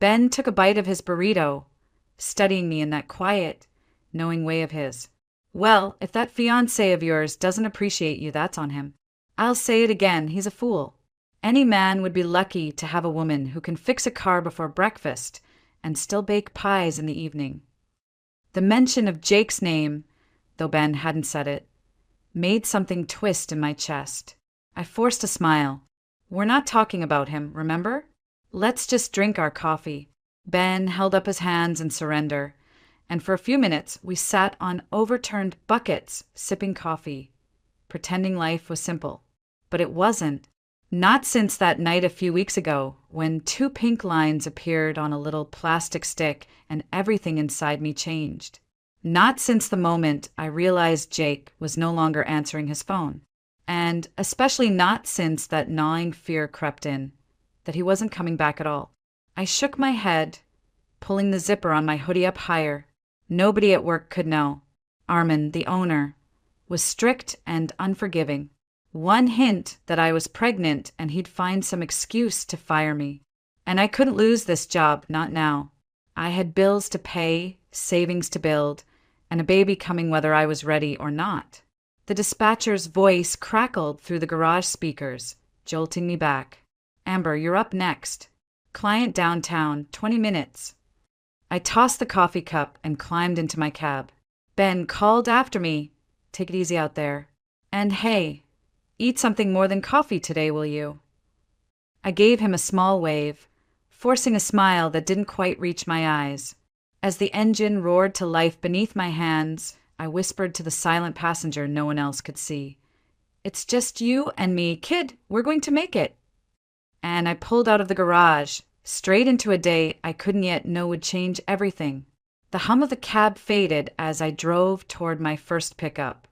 Ben took a bite of his burrito, studying me in that quiet, knowing way of his. Well, if that fiancé of yours doesn't appreciate you, that's on him. I'll say it again, he's a fool. Any man would be lucky to have a woman who can fix a car before breakfast and still bake pies in the evening. The mention of Jake's name, though Ben hadn't said it, made something twist in my chest. I forced a smile. We're not talking about him, remember? Let's just drink our coffee. Ben held up his hands in surrender, and for a few minutes we sat on overturned buckets sipping coffee, pretending life was simple. But it wasn't. Not since that night a few weeks ago, when 2 pink lines appeared on a little plastic stick and everything inside me changed. Not since the moment I realized Jake was no longer answering his phone. And especially not since that gnawing fear crept in, that he wasn't coming back at all. I shook my head, pulling the zipper on my hoodie up higher. Nobody at work could know. Armin, the owner, was strict and unforgiving. One hint that I was pregnant and he'd find some excuse to fire me. And I couldn't lose this job, not now. I had bills to pay, savings to build, and a baby coming whether I was ready or not. The dispatcher's voice crackled through the garage speakers, jolting me back. Amber, you're up next. Client downtown, 20 minutes. I tossed the coffee cup and climbed into my cab. Ben called after me. Take it easy out there. And hey, eat something more than coffee today, will you? I gave him a small wave, forcing a smile that didn't quite reach my eyes. As the engine roared to life beneath my hands, I whispered to the silent passenger no one else could see. It's just you and me, kid. We're going to make it. And I pulled out of the garage, straight into a day I couldn't yet know would change everything. The hum of the cab faded as I drove toward my first pickup,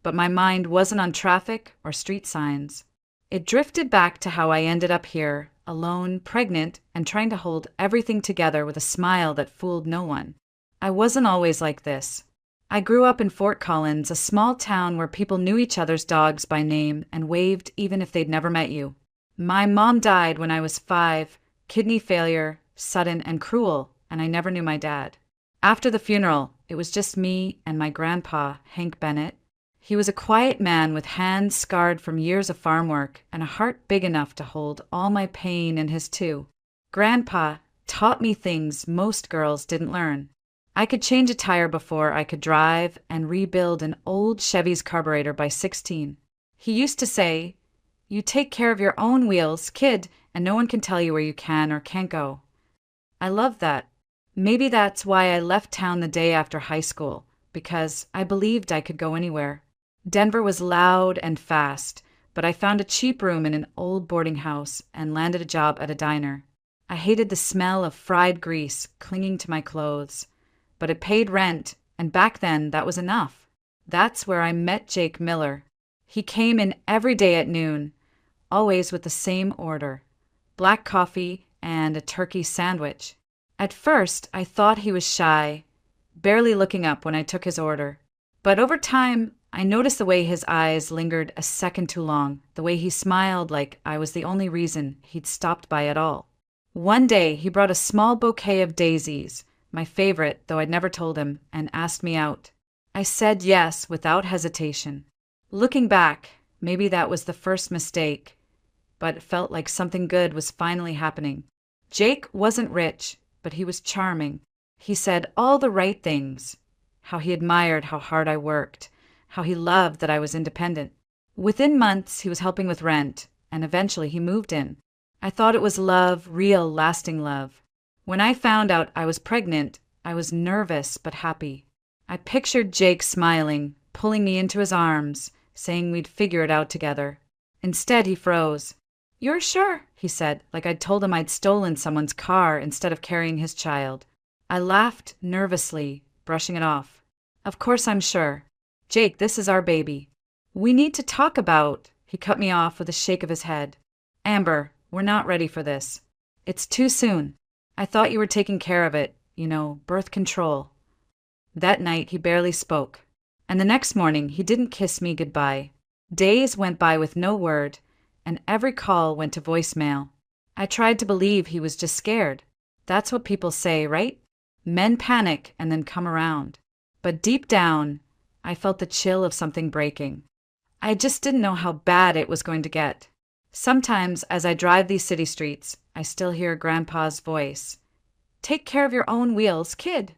but my mind wasn't on traffic or street signs. It drifted back to how I ended up here, alone, pregnant, and trying to hold everything together with a smile that fooled no one. I wasn't always like this. I grew up in Fort Collins, a small town where people knew each other's dogs by name and waved even if they'd never met you. My mom died when I was 5, kidney failure, sudden and cruel, and I never knew my dad. After the funeral, it was just me and my grandpa, Hank Bennett. He was a quiet man with hands scarred from years of farm work and a heart big enough to hold all my pain in his too. Grandpa taught me things most girls didn't learn. I could change a tire before I could drive and rebuild an old Chevy's carburetor by 16. He used to say, "You take care of your own wheels, kid, and no one can tell you where you can or can't go." I loved that. Maybe that's why I left town the day after high school, because I believed I could go anywhere. Denver was loud and fast, but I found a cheap room in an old boarding house and landed a job at a diner. I hated the smell of fried grease clinging to my clothes, but it paid rent, and back then that was enough. That's where I met Jake Miller. He came in every day at noon, always with the same order: black coffee and a turkey sandwich. At first, I thought he was shy, barely looking up when I took his order. But over time, I noticed the way his eyes lingered a second too long, the way he smiled like I was the only reason he'd stopped by at all. One day, he brought a small bouquet of daisies, my favorite, though I'd never told him, and asked me out. I said yes without hesitation. Looking back, maybe that was the first mistake, but it felt like something good was finally happening. Jake wasn't rich, but he was charming. He said all the right things, how he admired how hard I worked, how he loved that I was independent. Within months, he was helping with rent, and eventually he moved in. I thought it was love, real, lasting love. When I found out I was pregnant, I was nervous but happy. I pictured Jake smiling, pulling me into his arms, saying we'd figure it out together. Instead, he froze. "You're sure?" he said, like I'd told him I'd stolen someone's car instead of carrying his child. I laughed nervously, brushing it off. "Of course I'm sure. Jake, this is our baby. We need to talk about—" He cut me off with a shake of his head. "Amber, we're not ready for this. It's too soon. I thought you were taking care of it, birth control." That night, he barely spoke. And the next morning, he didn't kiss me goodbye. Days went by with no word, and every call went to voicemail. I tried to believe he was just scared. That's what people say, right? Men panic and then come around. But deep down, I felt the chill of something breaking. I just didn't know how bad it was going to get. Sometimes, as I drive these city streets, I still hear Grandpa's voice. Take care of your own wheels, kid.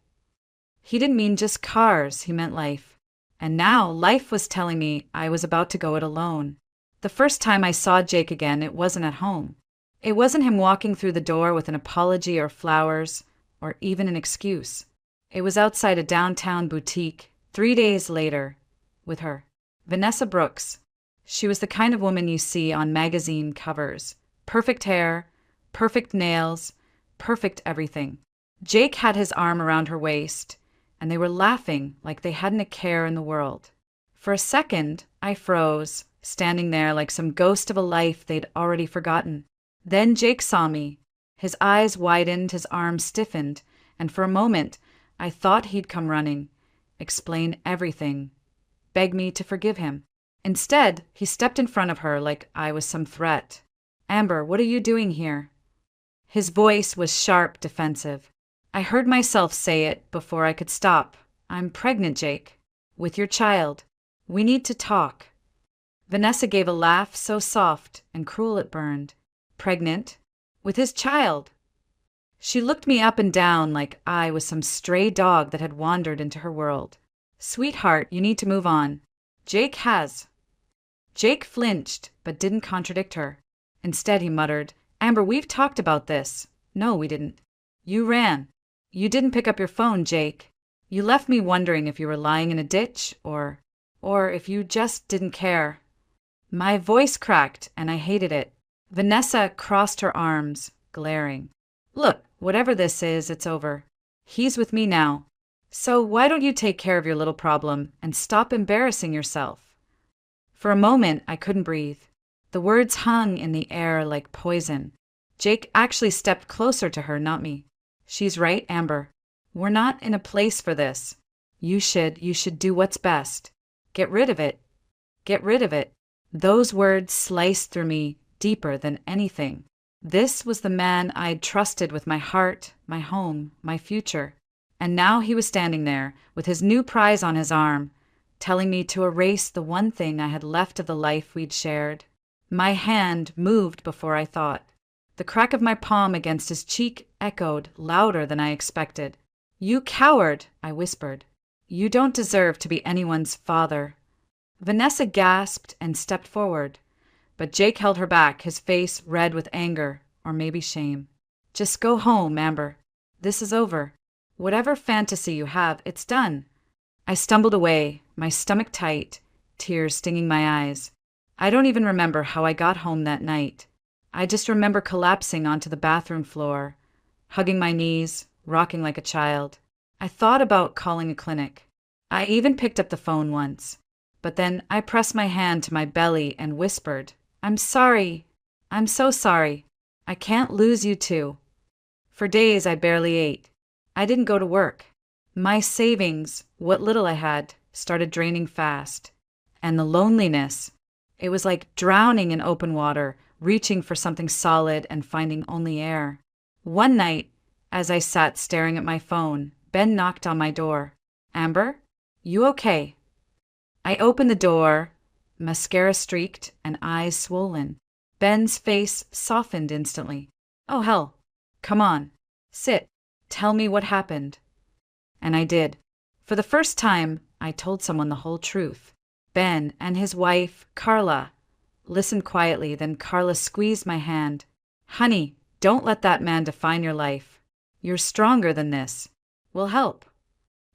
He didn't mean just cars, he meant life. And now life was telling me I was about to go it alone. The first time I saw Jake again, it wasn't at home. It wasn't him walking through the door with an apology or flowers, or even an excuse. It was outside a downtown boutique, 3 days later, with her. Vanessa Brooks. She was the kind of woman you see on magazine covers. Perfect hair, perfect nails, perfect everything. Jake had his arm around her waist, and they were laughing like they hadn't a care in the world. For a second, I froze, standing there like some ghost of a life they'd already forgotten. Then Jake saw me. His eyes widened, his arms stiffened, and for a moment, I thought he'd come running, explain everything, beg me to forgive him. Instead, he stepped in front of her like I was some threat. Amber, what are you doing here? His voice was sharp, defensive. I heard myself say it before I could stop. I'm pregnant, Jake. With your child. We need to talk. Vanessa gave a laugh so soft and cruel it burned. Pregnant? With his child? She looked me up and down like I was some stray dog that had wandered into her world. Sweetheart, you need to move on. Jake has. Jake flinched, but didn't contradict her. Instead, he muttered, Amber, we've talked about this. No, we didn't. You ran. You didn't pick up your phone, Jake. You left me wondering if you were lying in a ditch or if you just didn't care. My voice cracked, and I hated it. Vanessa crossed her arms, glaring. Look, whatever this is, it's over. He's with me now. So why don't you take care of your little problem and stop embarrassing yourself? For a moment, I couldn't breathe. The words hung in the air like poison. Jake actually stepped closer to her, not me. She's right, Amber. We're not in a place for this. You should do what's best. Get rid of it. Get rid of it. Those words sliced through me deeper than anything. This was the man I'd trusted with my heart, my home, my future. And now he was standing there, with his new prize on his arm, telling me to erase the one thing I had left of the life we'd shared. My hand moved before I thought. The crack of my palm against his cheek echoed louder than I expected. You coward, I whispered. You don't deserve to be anyone's father. Vanessa gasped and stepped forward, but Jake held her back, his face red with anger, or maybe shame. Just go home, Amber. This is over. Whatever fantasy you have, it's done. I stumbled away, my stomach tight, tears stinging my eyes. I don't even remember how I got home that night. I just remember collapsing onto the bathroom floor, hugging my knees, rocking like a child. I thought about calling a clinic. I even picked up the phone once. But then I pressed my hand to my belly and whispered, I'm sorry. I'm so sorry. I can't lose you too. For days I barely ate. I didn't go to work. My savings, what little I had, started draining fast. And the loneliness. It was like drowning in open water, reaching for something solid and finding only air. One night, as I sat staring at my phone, Ben knocked on my door. Amber, you okay? I opened the door, mascara streaked and eyes swollen. Ben's face softened instantly. Oh, hell. Come on. Sit. Tell me what happened. And I did. For the first time, I told someone the whole truth. Ben and his wife, Carla, listened quietly, then Carla squeezed my hand. Honey, don't let that man define your life. You're stronger than this. We'll help.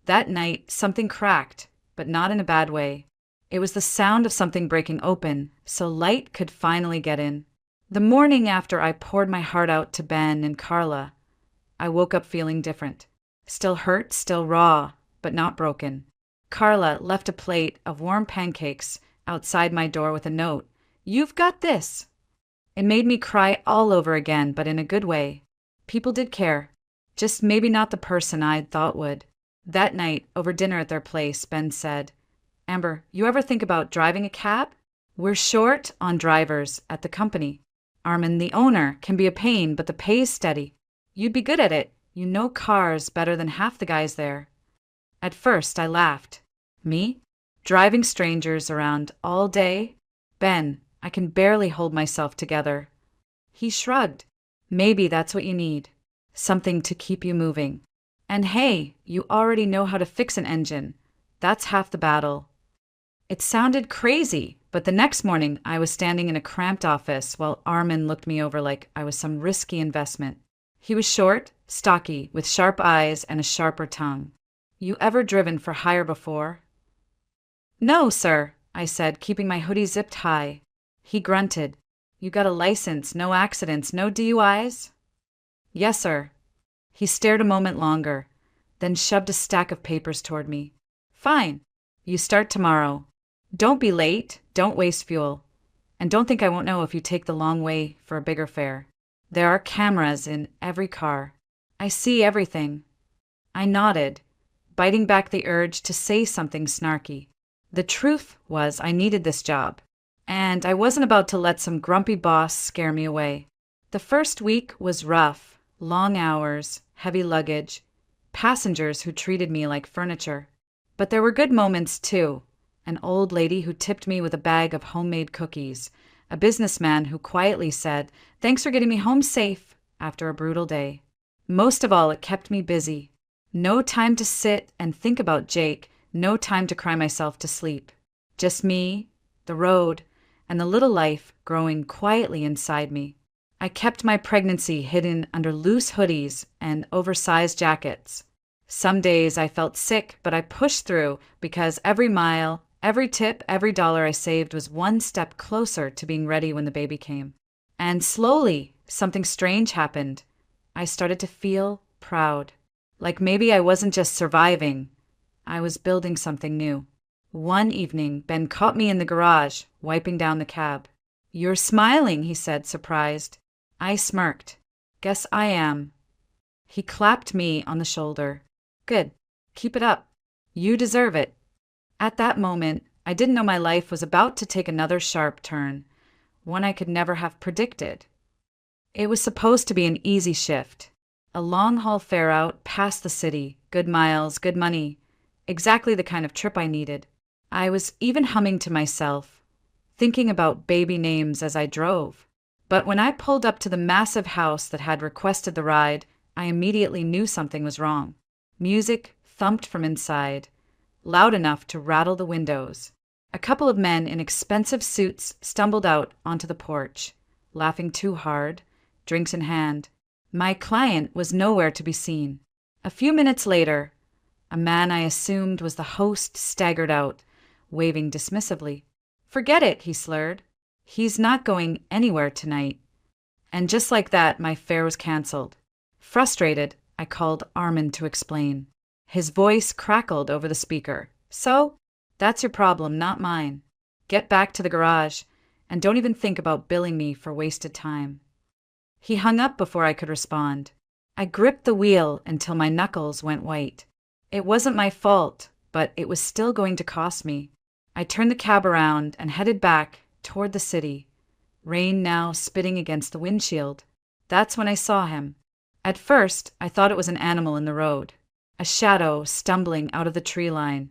That night, something cracked, but not in a bad way. It was the sound of something breaking open, so light could finally get in. The morning after I poured my heart out to Ben and Carla, I woke up feeling different. Still hurt, still raw, but not broken. Carla left a plate of warm pancakes outside my door with a note. You've got this. It made me cry all over again, but in a good way. People did care. Just maybe not the person I'd thought would. That night, over dinner at their place, Ben said, Amber, you ever think about driving a cab? We're short on drivers at the company. Armin, the owner, can be a pain, but the pay's steady. You'd be good at it. You know cars better than half the guys there. At first, I laughed. Me? Driving strangers around all day? Ben, I can barely hold myself together. He shrugged. Maybe that's what you need. Something to keep you moving. And hey, you already know how to fix an engine. That's half the battle. It sounded crazy, but the next morning I was standing in a cramped office while Armin looked me over like I was some risky investment. He was short, stocky, with sharp eyes and a sharper tongue. You ever driven for hire before? No, sir, I said, keeping my hoodie zipped high. He grunted. You got a license, no accidents, no DUIs? Yes, sir. He stared a moment longer, then shoved a stack of papers toward me. Fine. You start tomorrow. Don't be late, don't waste fuel. And don't think I won't know if you take the long way for a bigger fare. There are cameras in every car. I see everything. I nodded, biting back the urge to say something snarky. The truth was I needed this job, and I wasn't about to let some grumpy boss scare me away. The first week was rough, long hours, heavy luggage, passengers who treated me like furniture. But there were good moments too. An old lady who tipped me with a bag of homemade cookies, a businessman who quietly said, "Thanks for getting me home safe," after a brutal day. Most of all, it kept me busy. No time to sit and think about Jake, no time to cry myself to sleep. Just me, the road, and the little life growing quietly inside me. I kept my pregnancy hidden under loose hoodies and oversized jackets. Some days I felt sick, but I pushed through because every mile, every tip, every dollar I saved was one step closer to being ready when the baby came. And slowly, something strange happened. I started to feel proud. Like maybe I wasn't just surviving, I was building something new. One evening, Ben caught me in the garage, wiping down the cab. "You're smiling," he said, surprised. I smirked. "Guess I am." He clapped me on the shoulder. "Good. Keep it up. You deserve it." At that moment, I didn't know my life was about to take another sharp turn, one I could never have predicted. It was supposed to be an easy shift. A long-haul fare out past the city, good miles, good money. Exactly the kind of trip I needed. I was even humming to myself, thinking about baby names as I drove. But when I pulled up to the massive house that had requested the ride, I immediately knew something was wrong. Music thumped from inside, loud enough to rattle the windows. A couple of men in expensive suits stumbled out onto the porch, laughing too hard, drinks in hand. My client was nowhere to be seen. A few minutes later, a man I assumed was the host staggered out, waving dismissively. "Forget it," he slurred. "He's not going anywhere tonight." And just like that, my fare was canceled. Frustrated, I called Armin to explain. His voice crackled over the speaker. "So, that's your problem, not mine. Get back to the garage, and don't even think about billing me for wasted time." He hung up before I could respond. I gripped the wheel until my knuckles went white. It wasn't my fault, but it was still going to cost me. I turned the cab around and headed back toward the city, rain now spitting against the windshield. That's when I saw him. At first, I thought it was an animal in the road, a shadow stumbling out of the tree line,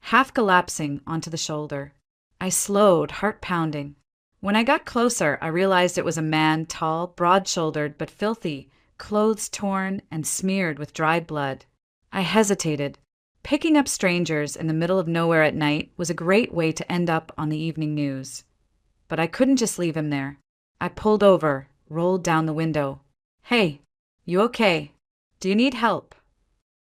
half collapsing onto the shoulder. I slowed, heart pounding. When I got closer, I realized it was a man, tall, broad-shouldered, but filthy, clothes torn and smeared with dried blood. I hesitated. Picking up strangers in the middle of nowhere at night was a great way to end up on the evening news. But I couldn't just leave him there. I pulled over, rolled down the window. "Hey, you okay? Do you need help?"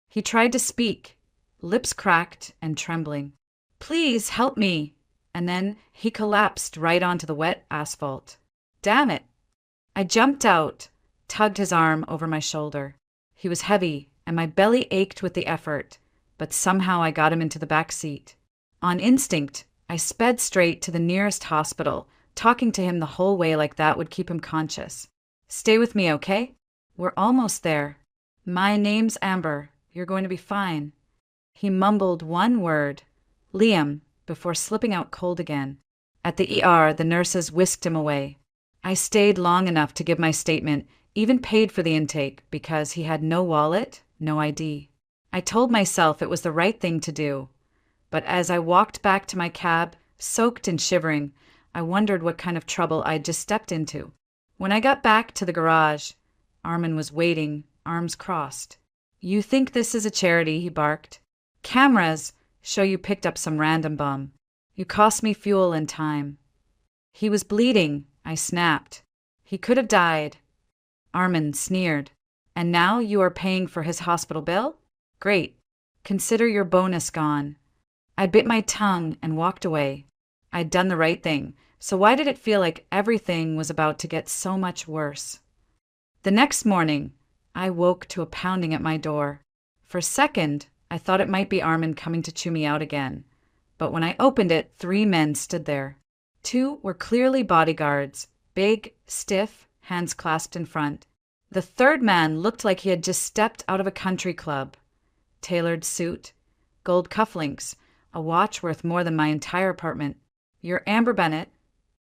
He tried to speak, lips cracked and trembling. "Please help me." And then he collapsed right onto the wet asphalt. Damn it. I jumped out, tugged his arm over my shoulder. He was heavy, and my belly ached with the effort, but somehow I got him into the back seat. On instinct, I sped straight to the nearest hospital, talking to him the whole way like that would keep him conscious. "Stay with me, okay? We're almost there. My name's Amber. You're going to be fine." He mumbled one word, "Liam," before slipping out cold again. At the ER, the nurses whisked him away. I stayed long enough to give my statement, even paid for the intake because he had no wallet, no ID. I told myself it was the right thing to do. But as I walked back to my cab, soaked and shivering, I wondered what kind of trouble I'd just stepped into. When I got back to the garage, Armin was waiting, arms crossed. "You think this is a charity?" he barked. "Cameras show you picked up some random bum. You cost me fuel and time." He was bleeding, I snapped. He could have died. Armin sneered. "And now you are paying for his hospital bill? Great. Consider your bonus gone." I bit my tongue and walked away. I'd done the right thing, so why did it feel like everything was about to get so much worse? The next morning, I woke to a pounding at my door. For a second, I thought it might be Armin coming to chew me out again. But when I opened it, 3 men stood there. 2 were clearly bodyguards, big, stiff, hands clasped in front. The 3rd man looked like he had just stepped out of a country club. Tailored suit, gold cufflinks, a watch worth more than my entire apartment. "You're Amber Bennett?"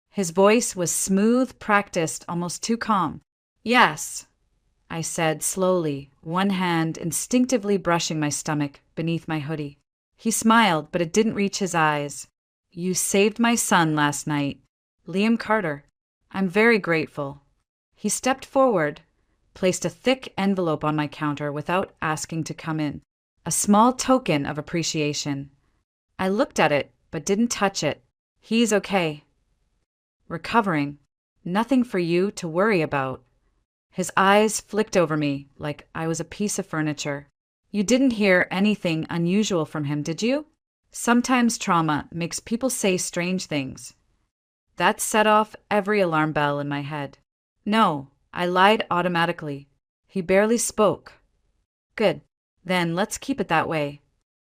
His voice was smooth, practiced, almost too calm. "Yes," I said slowly, one hand instinctively brushing my stomach beneath my hoodie. He smiled, but it didn't reach his eyes. "You saved my son last night. Liam Carter. I'm very grateful." He stepped forward, placed a thick envelope on my counter without asking to come in. A small token of appreciation. I looked at it, but didn't touch it. "He's okay. Recovering. Nothing for you to worry about." His eyes flicked over me like I was a piece of furniture. "You didn't hear anything unusual from him, did you? Sometimes trauma makes people say strange things." That set off every alarm bell in my head. "No," I lied automatically. "He barely spoke." "Good. Then let's keep it that way."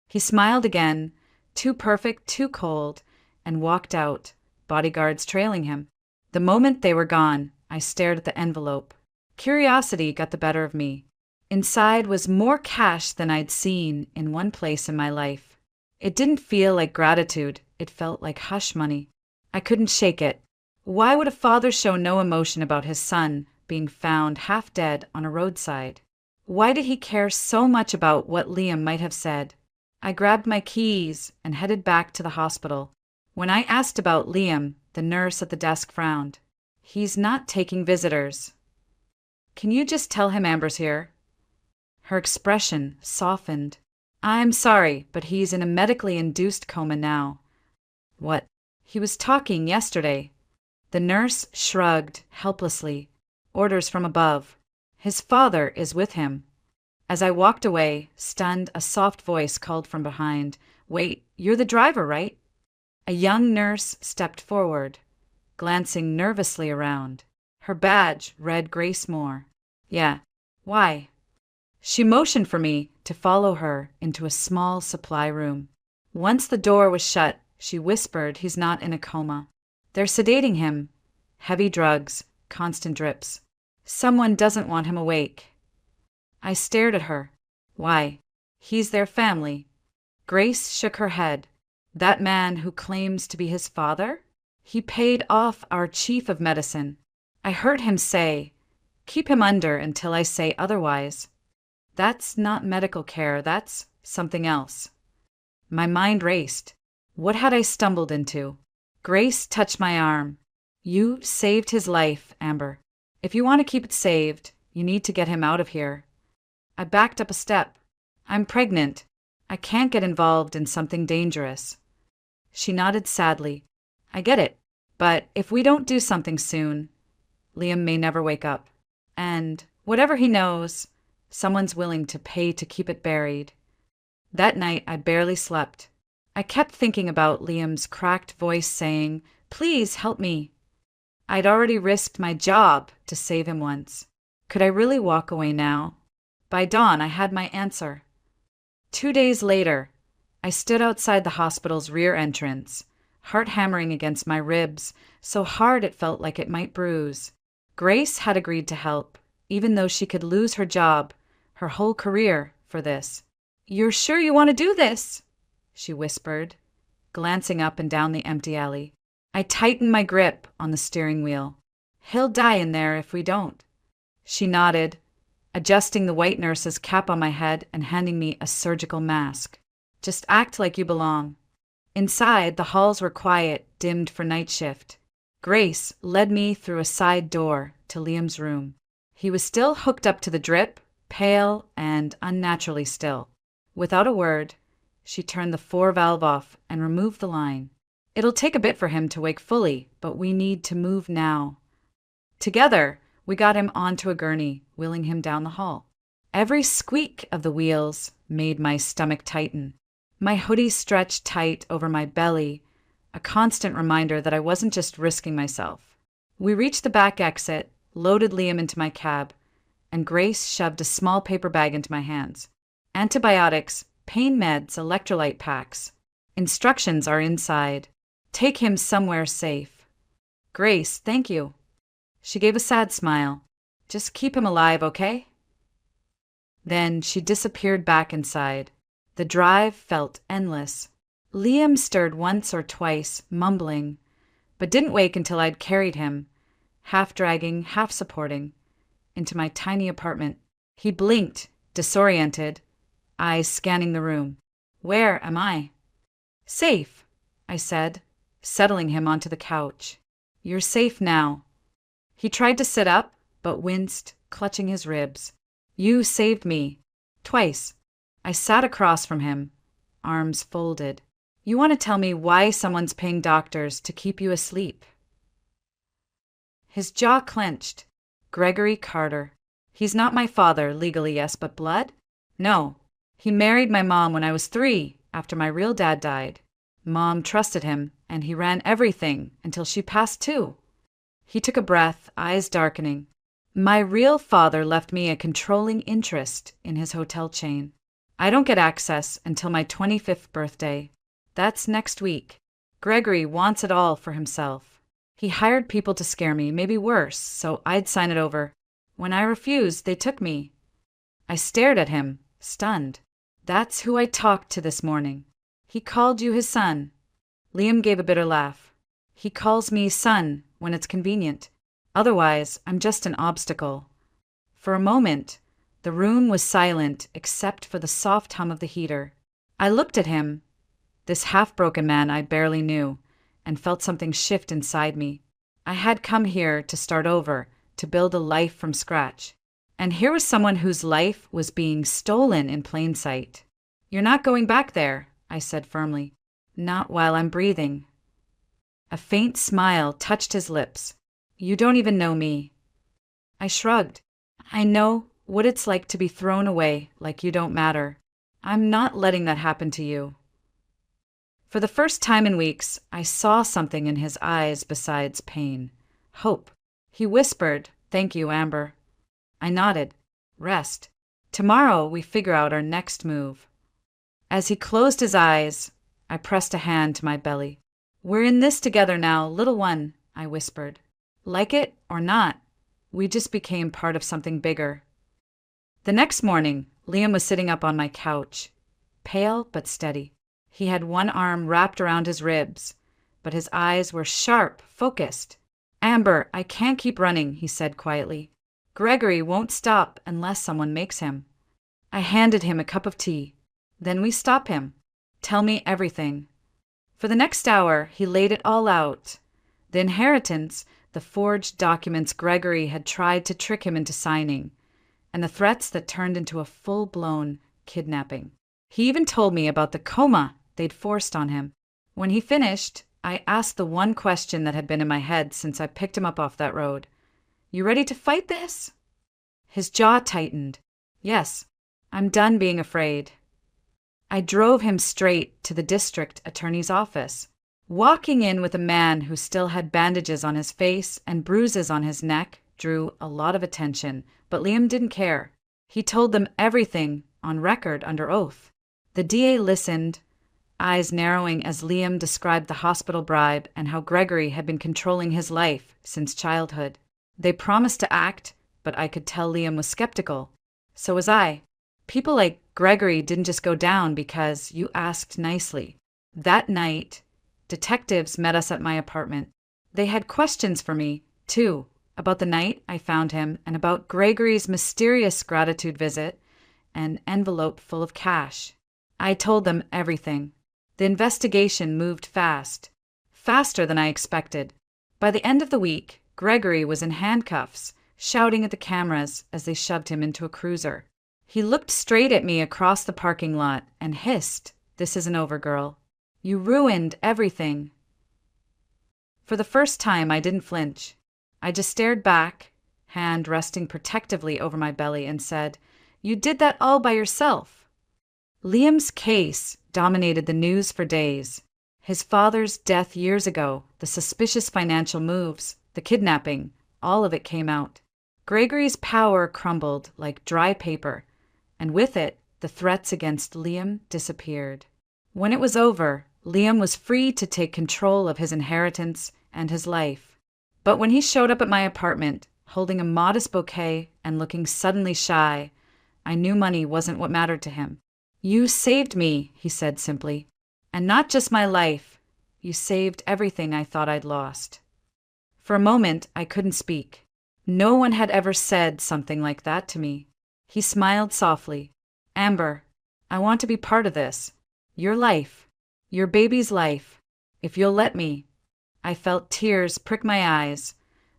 He smiled again, too perfect, too cold, and walked out, bodyguards trailing him. The moment they were gone, I stared at the envelope. Curiosity got the better of me. Inside was more cash than I'd seen in one place in my life. It didn't feel like gratitude, it felt like hush money. I couldn't shake it. Why would a father show no emotion about his son being found half dead on a roadside? Why did he care so much about what Liam might have said? I grabbed my keys and headed back to the hospital. When I asked about Liam, the nurse at the desk frowned. "He's not taking visitors." "Can you just tell him Amber's here?" Her expression softened. "I'm sorry, but he's in a medically induced coma now." "What?" "He was talking yesterday." The nurse shrugged helplessly. "Orders from above. His father is with him." As I walked away, stunned, a soft voice called from behind, "Wait, you're the driver, right?" A young nurse stepped forward, glancing nervously around. Her badge read Grace Moore. "Yeah. Why?" She motioned for me to follow her into a small supply room. Once the door was shut, she whispered he's not in a coma. They're sedating him. Heavy drugs, constant drips. Someone doesn't want him awake. I stared at her. "Why?" "He's their family." Grace shook her head. "That man who claims to be his father? He paid off our chief of medicine. I heard him say, 'Keep him under until I say otherwise.' That's not medical care, that's something else." My mind raced. What had I stumbled into? Grace touched my arm. "You saved his life, Amber. If you want to keep it saved, you need to get him out of here." I backed up a step. "I'm pregnant. I can't get involved in something dangerous." She nodded sadly. "I get it. But if we don't do something soon, Liam may never wake up. And whatever he knows, someone's willing to pay to keep it buried." That night, I barely slept. I kept thinking about Liam's cracked voice saying, "Please help me." I'd already risked my job to save him once. Could I really walk away now? By dawn, I had my answer. 2 days later, I stood outside the hospital's rear entrance, heart hammering against my ribs, so hard it felt like it might bruise. Grace had agreed to help, even though she could lose her job, her whole career, for this. "You're sure you want to do this?" she whispered, glancing up and down the empty alley. I tightened my grip on the steering wheel. "He'll die in there if we don't." She nodded, adjusting the white nurse's cap on my head and handing me a surgical mask. Just act like you belong. Inside, the halls were quiet, dimmed for night shift. Grace led me through a side door to Liam's room. He was still hooked up to the drip, pale and unnaturally still. Without a word, she turned the 4-valve off and removed the line. It'll take a bit for him to wake fully, but we need to move now. Together, we got him onto a gurney, wheeling him down the hall. Every squeak of the wheels made my stomach tighten. My hoodie stretched tight over my belly, a constant reminder that I wasn't just risking myself. We reached the back exit, loaded Liam into my cab, and Grace shoved a small paper bag into my hands. Antibiotics, pain meds, electrolyte packs. Instructions are inside. Take him somewhere safe. Grace, thank you. She gave a sad smile. Just keep him alive, okay? Then she disappeared back inside. The drive felt endless. Liam stirred once or twice, mumbling, but didn't wake until I'd carried him, half dragging, half supporting, into my tiny apartment. He blinked, disoriented, eyes scanning the room. Where am I? Safe, I said, settling him onto the couch. You're safe now. He tried to sit up, but winced, clutching his ribs. You saved me. Twice. I sat across from him, arms folded. You want to tell me why someone's paying doctors to keep you asleep? His jaw clenched. Gregory Carter. He's not my father, legally yes, but blood? No. He married my mom when I was 3, after my real dad died. Mom trusted him, and he ran everything until she passed too. He took a breath, eyes darkening. My real father left me a controlling interest in his hotel chain. I don't get access until my 25th birthday. That's next week. Gregory wants it all for himself. He hired people to scare me, maybe worse, so I'd sign it over. When I refused, they took me. I stared at him, stunned. That's who I talked to this morning. He called you his son. Liam gave a bitter laugh. He calls me son when it's convenient. Otherwise, I'm just an obstacle. For a moment, the room was silent except for the soft hum of the heater. I looked at him, this half-broken man I barely knew, and felt something shift inside me. I had come here to start over, to build a life from scratch. And here was someone whose life was being stolen in plain sight. You're not going back there, I said firmly. Not while I'm breathing. A faint smile touched his lips. You don't even know me. I shrugged. I know what it's like to be thrown away like you don't matter. I'm not letting that happen to you. For the first time in weeks, I saw something in his eyes besides pain. Hope. He whispered, "Thank you, Amber." I nodded. Rest. Tomorrow we figure out our next move. As he closed his eyes, I pressed a hand to my belly. We're in this together now, little one, I whispered. Like it or not, we just became part of something bigger. The next morning, Liam was sitting up on my couch, pale but steady. He had one arm wrapped around his ribs, but his eyes were sharp, focused. Amber, I can't keep running, he said quietly. Gregory won't stop unless someone makes him. I handed him a cup of tea. Then we stop him. Tell me everything. For the next hour, he laid it all out. The inheritance, the forged documents Gregory had tried to trick him into signing, and the threats that turned into a full-blown kidnapping. He even told me about the coma they'd forced on him. When he finished, I asked the one question that had been in my head since I picked him up off that road. You ready to fight this? His jaw tightened. Yes, I'm done being afraid. I drove him straight to the district attorney's office. Walking in with a man who still had bandages on his face and bruises on his neck drew a lot of attention, but Liam didn't care. He told them everything on record under oath. The DA listened, eyes narrowing as Liam described the hospital bribe and how Gregory had been controlling his life since childhood. They promised to act, but I could tell Liam was skeptical. So was I. People like Gregory didn't just go down because you asked nicely. That night, detectives met us at my apartment. They had questions for me, too, about the night I found him, and about Gregory's mysterious gratitude visit, an envelope full of cash. I told them everything. The investigation moved fast, faster than I expected. By the end of the week, Gregory was in handcuffs, shouting at the cameras as they shoved him into a cruiser. He looked straight at me across the parking lot and hissed, "This isn't over, girl. You ruined everything." For the first time, I didn't flinch. I just stared back, hand resting protectively over my belly, and said, "You did that all by yourself." Liam's case dominated the news for days. His father's death years ago, the suspicious financial moves, the kidnapping, all of it came out. Gregory's power crumbled like dry paper, and with it, the threats against Liam disappeared. When it was over, Liam was free to take control of his inheritance and his life. But when he showed up at my apartment, holding a modest bouquet and looking suddenly shy, I knew money wasn't what mattered to him. "You saved me," he said simply. "And not just my life. You saved everything I thought I'd lost." For a moment, I couldn't speak. No one had ever said something like that to me. He smiled softly. "Amber, I want to be part of this. Your life. Your baby's life. If you'll let me." I felt tears prick my eyes,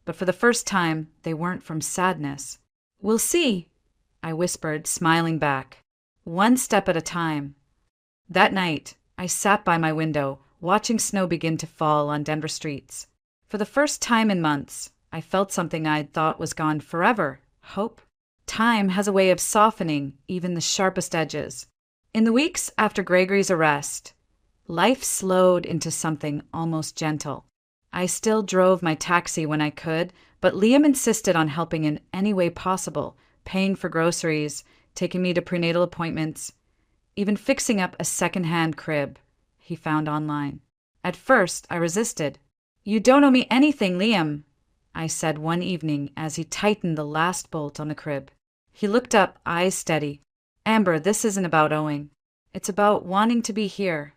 but for the first time, they weren't from sadness. "We'll see," I whispered, smiling back. "One step at a time." That night, I sat by my window, watching snow begin to fall on Denver streets. For the first time in months, I felt something I'd thought was gone forever: hope. Time has a way of softening even the sharpest edges. In the weeks after Gregory's arrest, life slowed into something almost gentle. I still drove my taxi when I could, but Liam insisted on helping in any way possible, paying for groceries, taking me to prenatal appointments, even fixing up a second-hand crib he found online. At first, I resisted. "You don't owe me anything, Liam," I said one evening as he tightened the last bolt on the crib. He looked up, eyes steady. "Amber, this isn't about owing. It's about wanting to be here."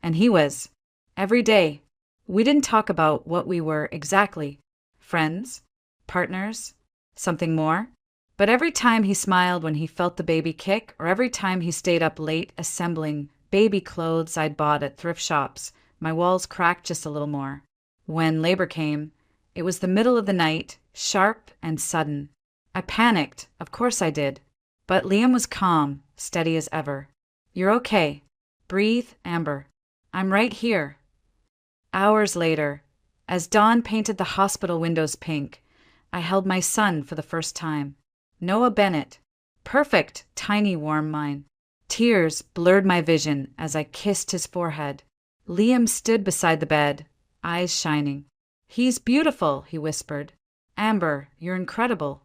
And he was. Every day. We didn't talk about what we were exactly. Friends? Partners? Something more? But every time he smiled when he felt the baby kick, or every time he stayed up late assembling baby clothes I'd bought at thrift shops, my walls cracked just a little more. When labor came, it was the middle of the night, sharp and sudden. I panicked, of course I did. But Liam was calm, steady as ever. "You're okay. Breathe, Amber. I'm right here." Hours later, as dawn painted the hospital windows pink, I held my son for the first time. Noah Bennett. Perfect, tiny, warm mind. Tears blurred my vision as I kissed his forehead. Liam stood beside the bed, eyes shining. "He's beautiful," he whispered. "Amber, you're incredible."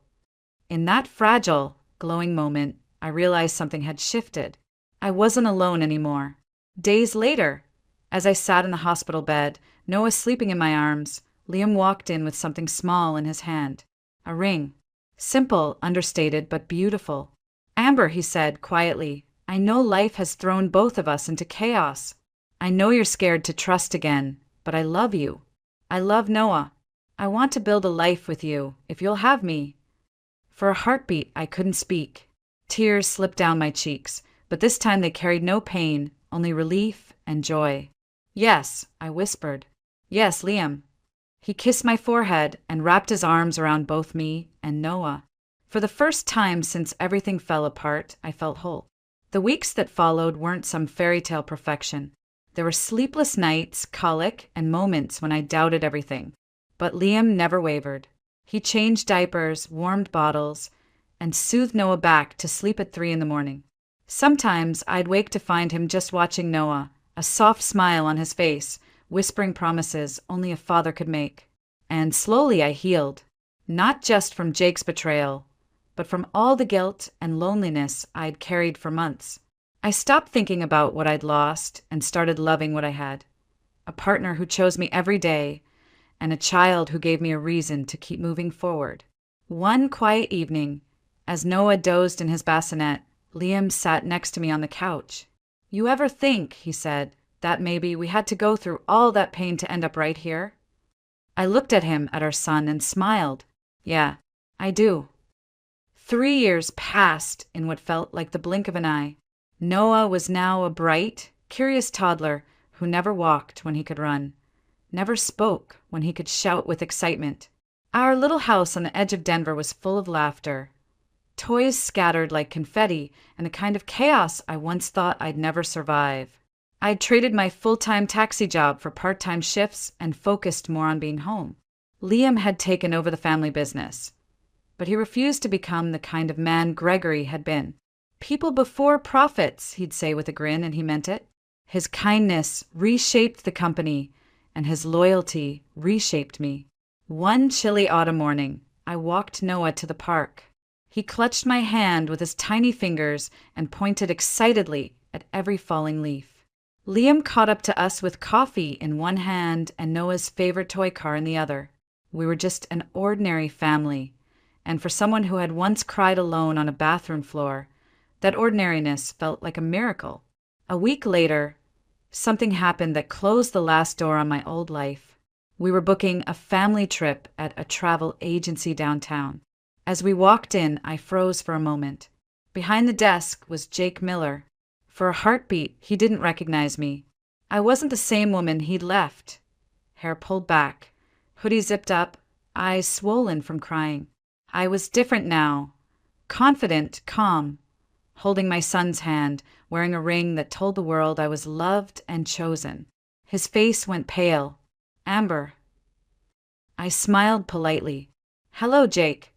In that fragile, glowing moment, I realized something had shifted. I wasn't alone anymore. Days later, as I sat in the hospital bed, Noah sleeping in my arms, Liam walked in with something small in his hand. A ring. Simple, understated, but beautiful. "Amber," he said quietly, "I know life has thrown both of us into chaos. I know you're scared to trust again, but I love you. I love Noah. I want to build a life with you, if you'll have me." For a heartbeat, I couldn't speak. Tears slipped down my cheeks, but this time they carried no pain, only relief and joy. "Yes," I whispered. "Yes, Liam." He kissed my forehead and wrapped his arms around both me and Noah. For the first time since everything fell apart, I felt whole. The weeks that followed weren't some fairy tale perfection. There were sleepless nights, colic, and moments when I doubted everything. But Liam never wavered. He changed diapers, warmed bottles, and soothed Noah back to sleep at 3 a.m. Sometimes I'd wake to find him just watching Noah, a soft smile on his face, whispering promises only a father could make. And slowly I healed, not just from Jake's betrayal, but from all the guilt and loneliness I'd carried for months. I stopped thinking about what I'd lost and started loving what I had. A partner who chose me every day, and a child who gave me a reason to keep moving forward. One quiet evening, as Noah dozed in his bassinet, Liam sat next to me on the couch. "You ever think," he said, "that maybe we had to go through all that pain to end up right here?" I looked at him, at our son, and smiled. Yeah, I do. 3 years passed in what felt like the blink of an eye. Noah was now a bright, curious toddler who never walked when he could run, never spoke when he could shout with excitement. Our little house on the edge of Denver was full of laughter. Toys scattered like confetti, and a kind of chaos I once thought I'd never survive. I'd traded my full-time taxi job for part-time shifts and focused more on being home. Liam had taken over the family business, but he refused to become the kind of man Gregory had been. People before profits, he'd say with a grin, and he meant it. His kindness reshaped the company, and his loyalty reshaped me. One chilly autumn morning, I walked Noah to the park. He clutched my hand with his tiny fingers and pointed excitedly at every falling leaf. Liam caught up to us with coffee in one hand and Noah's favorite toy car in the other. We were just an ordinary family, and for someone who had once cried alone on a bathroom floor, that ordinariness felt like a miracle. A week later, something happened that closed the last door on my old life. We were booking a family trip at a travel agency downtown. As we walked in, I froze for a moment. Behind the desk was Jake Miller. For a heartbeat, he didn't recognize me. I wasn't the same woman he'd left. Hair pulled back, hoodie zipped up, eyes swollen from crying. I was different now. Confident, calm, holding my son's hand, wearing a ring that told the world I was loved and chosen. His face went pale. Amber. I smiled politely. Hello, Jake.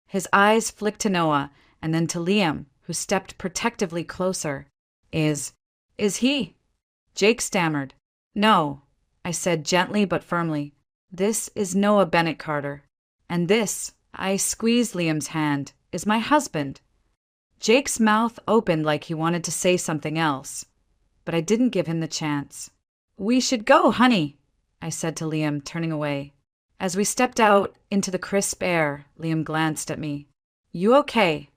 His eyes flicked to Noah and then to Liam, who stepped protectively closer. Is he? Jake stammered. No, I said gently but firmly. This is Noah Bennett Carter. And this, I squeezed Liam's hand, is my husband. Jake's mouth opened like he wanted to say something else, but I didn't give him the chance. We should go, honey, I said to Liam, turning away. As we stepped out into the crisp air, Liam glanced at me. You okay?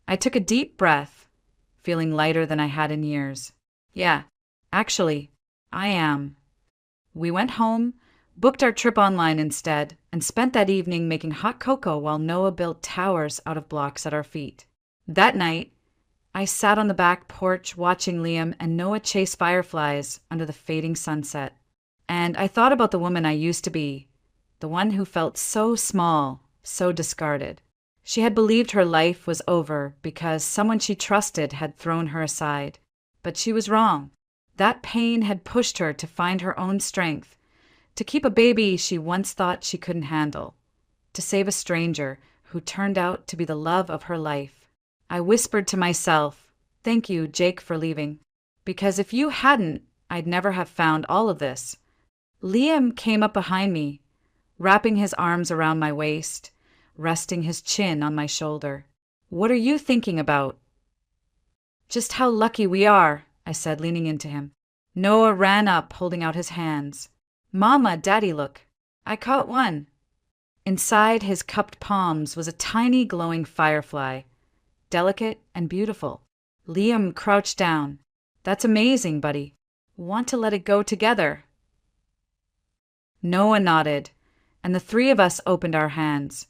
I took a deep breath, feeling lighter than I had in years. Yeah, actually, I am. We went home, booked our trip online instead, and spent that evening making hot cocoa while Noah built towers out of blocks at our feet. That night, I sat on the back porch watching Liam and Noah chase fireflies under the fading sunset. And I thought about the woman I used to be, the one who felt so small, so discarded. She had believed her life was over because someone she trusted had thrown her aside. But she was wrong. That pain had pushed her to find her own strength, to keep a baby she once thought she couldn't handle, to save a stranger who turned out to be the love of her life. I whispered to myself, thank you, Jake, for leaving, because if you hadn't, I'd never have found all of this. Liam came up behind me, wrapping his arms around my waist, resting his chin on my shoulder. What are you thinking about? Just how lucky we are, I said, leaning into him. Noah ran up, holding out his hands. Mama, Daddy, look. I caught one. Inside his cupped palms was a tiny glowing firefly, delicate and beautiful. Liam crouched down. That's amazing, buddy. Want to let it go together? Noah nodded, and the three of us opened our hands,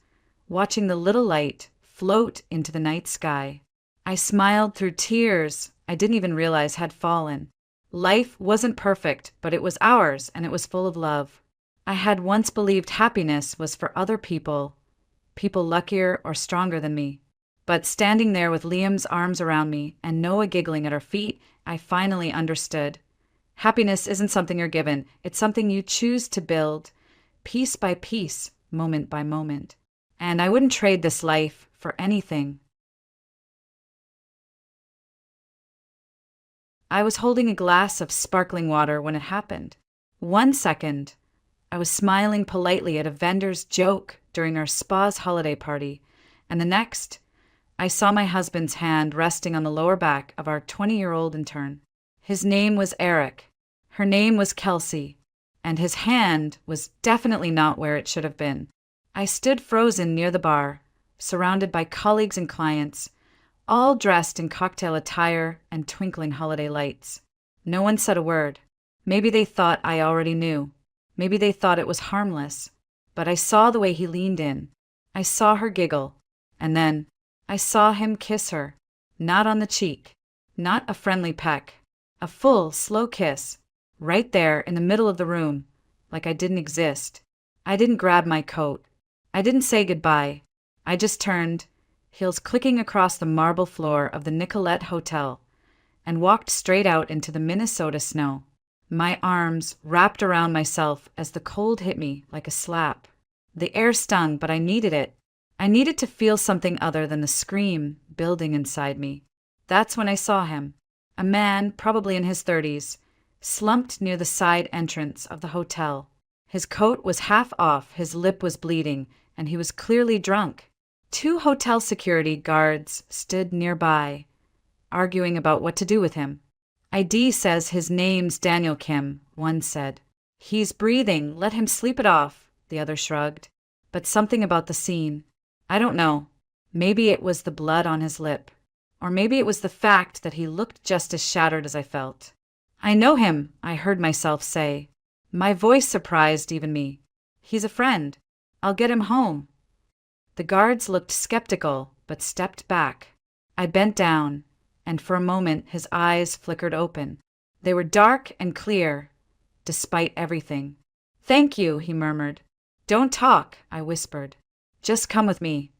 watching the little light float into the night sky. I smiled through tears I didn't even realize had fallen. Life wasn't perfect, but it was ours, and it was full of love. I had once believed happiness was for other people, people luckier or stronger than me. But standing there with Liam's arms around me and Noah giggling at our feet, I finally understood. Happiness isn't something you're given. It's something you choose to build, piece by piece, moment by moment. And I wouldn't trade this life for anything. I was holding a glass of sparkling water when it happened. 1 second, I was smiling politely at a vendor's joke during our spa's holiday party, and the next, I saw my husband's hand resting on the lower back of our 20-year-old intern. His name was Eric. Her name was Kelsey, and his hand was definitely not where it should have been. I stood frozen near the bar, surrounded by colleagues and clients, all dressed in cocktail attire and twinkling holiday lights. No one said a word. Maybe they thought I already knew. Maybe they thought it was harmless. But I saw the way he leaned in. I saw her giggle. And then I saw him kiss her. Not on the cheek. Not a friendly peck. A full, slow kiss. Right there in the middle of the room. Like I didn't exist. I didn't grab my coat. I didn't say goodbye. I just turned, heels clicking across the marble floor of the Nicolette Hotel, and walked straight out into the Minnesota snow. My arms wrapped around myself as the cold hit me like a slap. The air stung, but I needed it. I needed to feel something other than the scream building inside me. That's when I saw him. A man, probably in his 30s, slumped near the side entrance of the hotel. His coat was half off, his lip was bleeding, and he was clearly drunk. 2 hotel security guards stood nearby, arguing about what to do with him. ID says his name's Daniel Kim, one said. He's breathing, let him sleep it off, the other shrugged. But something about the scene. I don't know. Maybe it was the blood on his lip. Or maybe it was the fact that he looked just as shattered as I felt. I know him, I heard myself say. My voice surprised even me. He's a friend. I'll get him home. The guards looked skeptical, but stepped back. I bent down, and for a moment his eyes flickered open. They were dark and clear, despite everything. Thank you, he murmured. Don't talk, I whispered. Just come with me.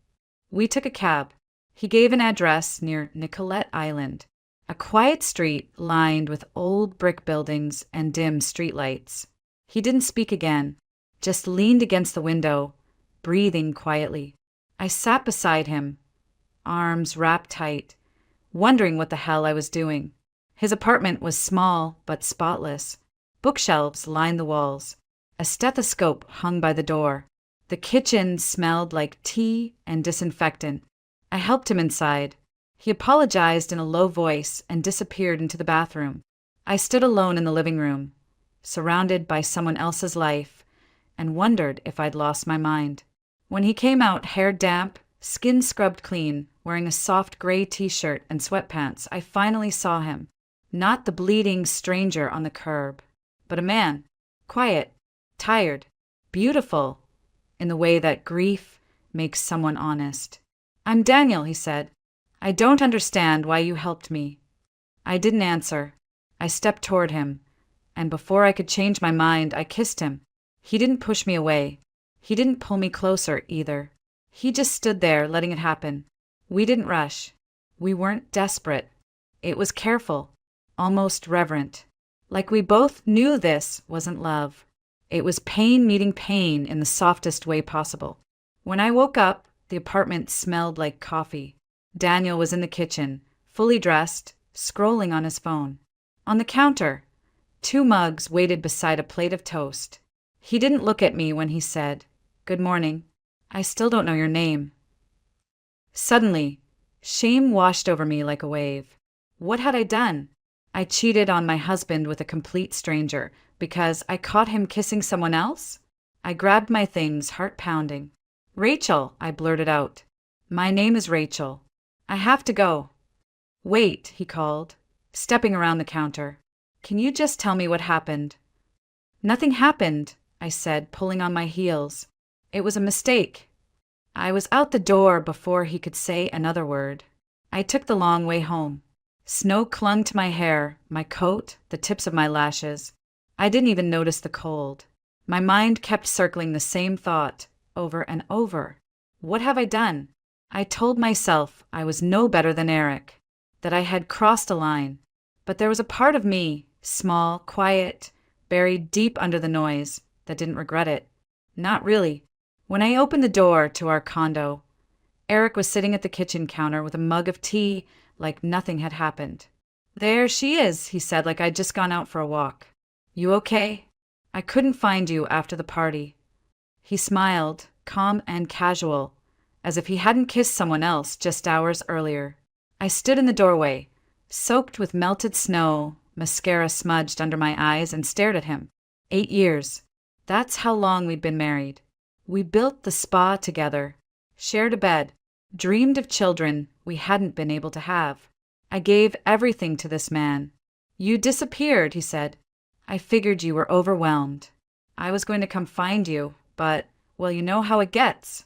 We took a cab. He gave an address near Nicolette Island, a quiet street lined with old brick buildings and dim streetlights. He didn't speak again, just leaned against the window, breathing quietly. I sat beside him, arms wrapped tight, wondering what the hell I was doing. His apartment was small but spotless. Bookshelves lined the walls. A stethoscope hung by the door. The kitchen smelled like tea and disinfectant. I helped him inside. He apologized in a low voice and disappeared into the bathroom. I stood alone in the living room, surrounded by someone else's life, and wondered if I'd lost my mind. When he came out, hair damp, skin scrubbed clean, wearing a soft gray t-shirt and sweatpants, I finally saw him. Not the bleeding stranger on the curb, but a man, quiet, tired, beautiful, in the way that grief makes someone honest. I'm Daniel, he said. I don't understand why you helped me. I didn't answer. I stepped toward him, and before I could change my mind, I kissed him. He didn't push me away. He didn't pull me closer, either. He just stood there, letting it happen. We didn't rush. We weren't desperate. It was careful, almost reverent. Like we both knew this wasn't love. It was pain meeting pain in the softest way possible. When I woke up, the apartment smelled like coffee. Daniel was in the kitchen, fully dressed, scrolling on his phone. On the counter, 2 mugs waited beside a plate of toast. He didn't look at me when he said, "Good morning. I still don't know your name." Suddenly, shame washed over me like a wave. What had I done? I cheated on my husband with a complete stranger because I caught him kissing someone else? I grabbed my things, heart pounding. "Rachel," I blurted out. "My name is Rachel. I have to go." "Wait," he called, stepping around the counter. "Can you just tell me what happened?" "Nothing happened," I said, pulling on my heels. "It was a mistake." I was out the door before he could say another word. I took the long way home. Snow clung to my hair, my coat, the tips of my lashes. I didn't even notice the cold. My mind kept circling the same thought, over and over. What have I done? I told myself I was no better than Eric, that I had crossed a line. But there was a part of me, small, quiet, buried deep under the noise, that didn't regret it. Not really. When I opened the door to our condo, Eric was sitting at the kitchen counter with a mug of tea like nothing had happened. "There she is," he said, like I'd just gone out for a walk. "You okay? I couldn't find you after the party." He smiled, calm and casual, as if he hadn't kissed someone else just hours earlier. I stood in the doorway, soaked with melted snow, mascara smudged under my eyes, and stared at him. 8 years. That's how long we'd been married. We built the spa together, shared a bed, dreamed of children we hadn't been able to have. I gave everything to this man. "You disappeared," he said. "I figured you were overwhelmed." I was going to come find you, but, well, you know how it gets.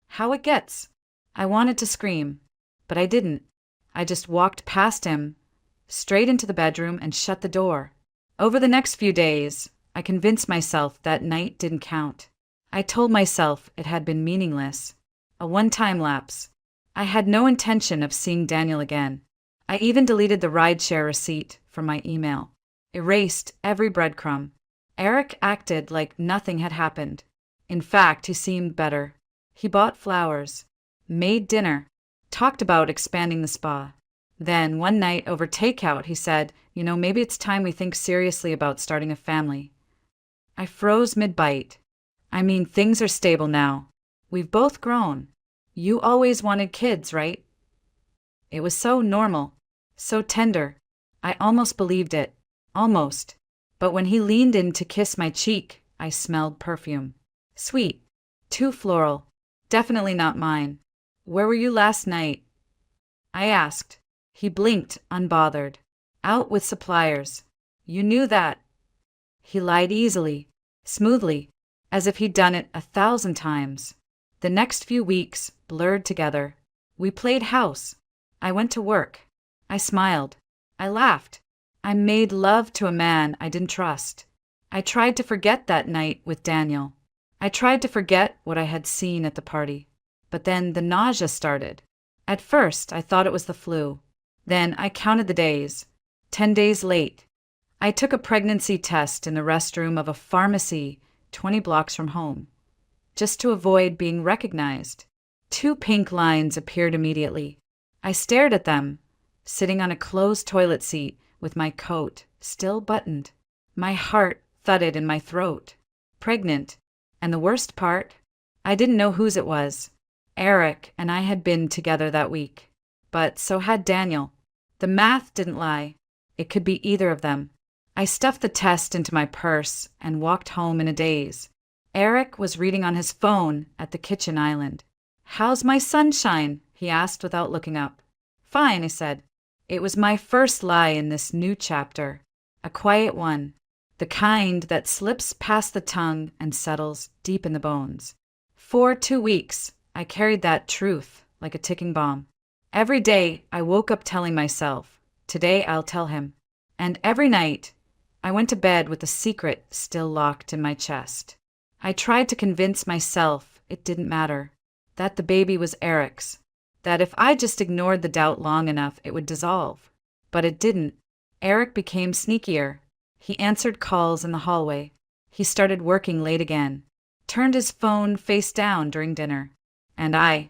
How it gets. I wanted to scream, but I didn't. I just walked past him, straight into the bedroom and shut the door. Over the next few days, I convinced myself that night didn't count. I told myself it had been meaningless, a one-time lapse. I had no intention of seeing Daniel again. I even deleted the rideshare receipt from my email, erased every breadcrumb. Eric acted like nothing had happened. In fact, he seemed better. He bought flowers, made dinner, talked about expanding the spa. Then, one night over takeout, he said, maybe it's time we think seriously about starting a family. I froze mid-bite. Things are stable now. We've both grown. You always wanted kids, right? It was so normal, so tender. I almost believed it. Almost. But when he leaned in to kiss my cheek, I smelled perfume. Sweet. Too floral. Definitely not mine. Where were you last night? I asked. He blinked, unbothered. Out with suppliers. You knew that. He lied easily, smoothly, as if he'd done it 1,000 times. The next few weeks blurred together. We played house. I went to work. I smiled. I laughed. I made love to a man I didn't trust. I tried to forget that night with Daniel. I tried to forget what I had seen at the party. But then the nausea started. At first, I thought it was the flu. Then I counted the days. 10 days late. I took a pregnancy test in the restroom of a pharmacy 20 blocks from home, just to avoid being recognized. 2 pink lines appeared immediately. I stared at them, sitting on a closed toilet seat with my coat still buttoned. My heart thudded in my throat. Pregnant. And the worst part, I didn't know whose it was. Eric and I had been together that week. But so had Daniel. The math didn't lie. It could be either of them. I stuffed the test into my purse and walked home in a daze. Eric was reading on his phone at the kitchen island. "How's my sunshine?" he asked without looking up. "Fine," I said. It was my first lie in this new chapter. A quiet one. The kind that slips past the tongue and settles deep in the bones. For 2 weeks, I carried that truth like a ticking bomb. Every day, I woke up telling myself, today I'll tell him. And every night, I went to bed with the secret still locked in my chest. I tried to convince myself it didn't matter, that the baby was Eric's, that if I just ignored the doubt long enough, it would dissolve. But it didn't. Eric became sneakier. He answered calls in the hallway. He started working late again, turned his phone face down during dinner. And I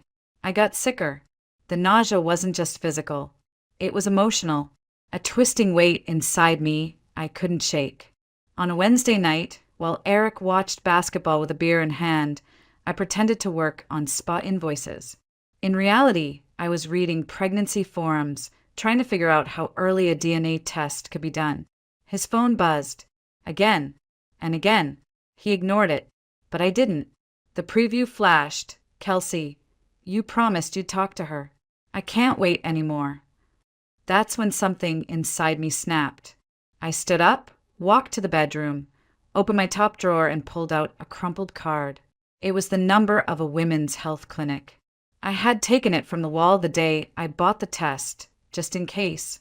got sicker. The nausea wasn't just physical. It was emotional, a twisting weight inside me I couldn't shake. On a Wednesday night, while Eric watched basketball with a beer in hand, I pretended to work on spa invoices. In reality, I was reading pregnancy forums, trying to figure out how early a DNA test could be done. His phone buzzed. Again and again. He ignored it, but I didn't. The preview flashed. "Kelsey, you promised you'd talk to her. I can't wait anymore." That's when something inside me snapped. I stood up, walked to the bedroom, opened my top drawer and pulled out a crumpled card. It was the number of a women's health clinic. I had taken it from the wall the day I bought the test, just in case.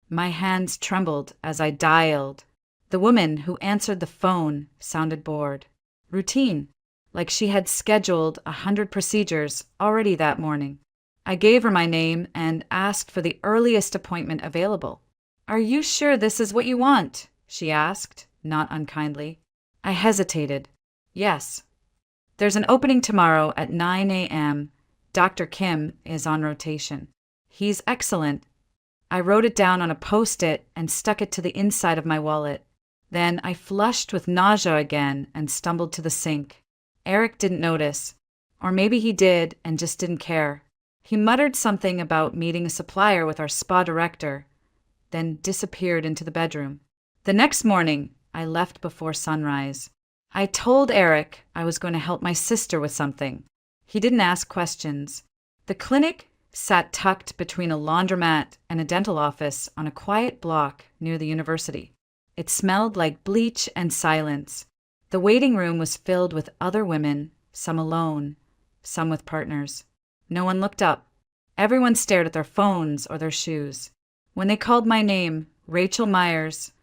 My hands trembled as I dialed. The woman who answered the phone sounded bored. Routine, like she had scheduled 100 procedures already that morning. I gave her my name and asked for the earliest appointment available. "Are you sure this is what you want?" she asked, not unkindly. I hesitated. "Yes." "There's an opening tomorrow at 9 a.m. Dr. Kim is on rotation. He's excellent." I wrote it down on a Post-it and stuck it to the inside of my wallet. Then I flushed with nausea again and stumbled to the sink. Eric didn't notice. Or maybe he did and just didn't care. He muttered something about meeting a supplier with our spa director, then disappeared into the bedroom. The next morning, I left before sunrise. I told Eric I was going to help my sister with something. He didn't ask questions. The clinic sat tucked between a laundromat and a dental office on a quiet block near the university. It smelled like bleach and silence. The waiting room was filled with other women, some alone, some with partners. No one looked up. Everyone stared at their phones or their shoes. When they called my name, Rachel Myers,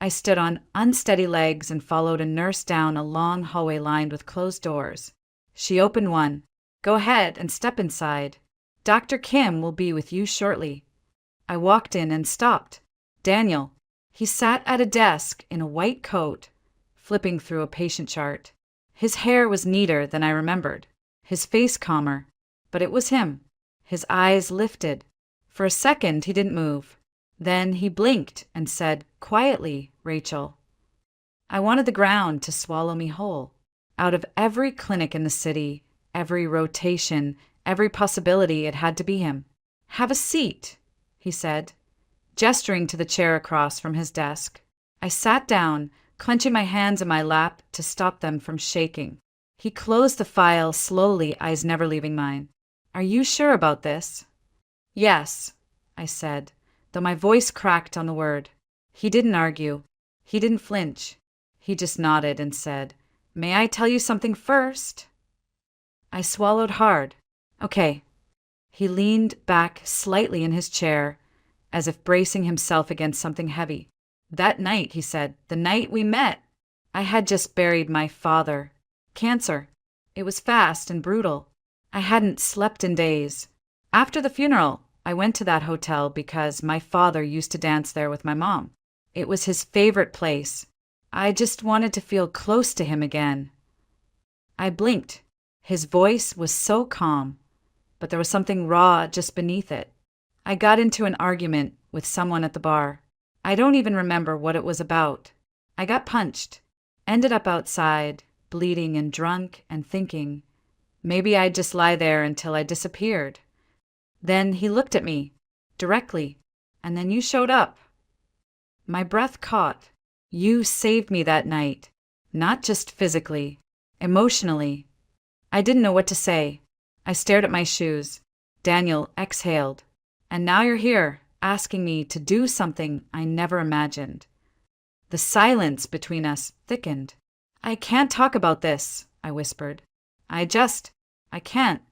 I stood on unsteady legs and followed a nurse down a long hallway lined with closed doors. She opened one. "Go ahead and step inside. Dr. Kim will be with you shortly." I walked in and stopped. Daniel. He sat at a desk in a white coat, flipping through a patient chart. His hair was neater than I remembered, his face calmer, but it was him. His eyes lifted. For a second, he didn't move. Then he blinked and said, quietly, "Rachel." I wanted the ground to swallow me whole. Out of every clinic in the city, every rotation, every possibility, it had to be him. "Have a seat," he said, gesturing to the chair across from his desk. I sat down, clenching my hands in my lap to stop them from shaking. He closed the file slowly, eyes never leaving mine. "Are you sure about this?" "Yes," I said, though my voice cracked on the word. He didn't argue. He didn't flinch. He just nodded and said, "May I tell you something first?" I swallowed hard. "Okay." He leaned back slightly in his chair, as if bracing himself against something heavy. "That night," he said, "the night we met, I had just buried my father. Cancer. It was fast and brutal. I hadn't slept in days. After the funeral, I went to that hotel because my father used to dance there with my mom. It was his favorite place. I just wanted to feel close to him again." I blinked. His voice was so calm, but there was something raw just beneath it. I got into an argument with someone at the bar. I don't even remember what it was about. I got punched, ended up outside, bleeding and drunk and thinking, maybe I'd just lie there until I disappeared. Then he looked at me, directly, and then you showed up. My breath caught. You saved me that night, not just physically, emotionally. I didn't know what to say. I stared at my shoes. Daniel exhaled. "And now you're here, asking me to do something I never imagined." The silence between us thickened. "I can't talk about this," I whispered. I can't."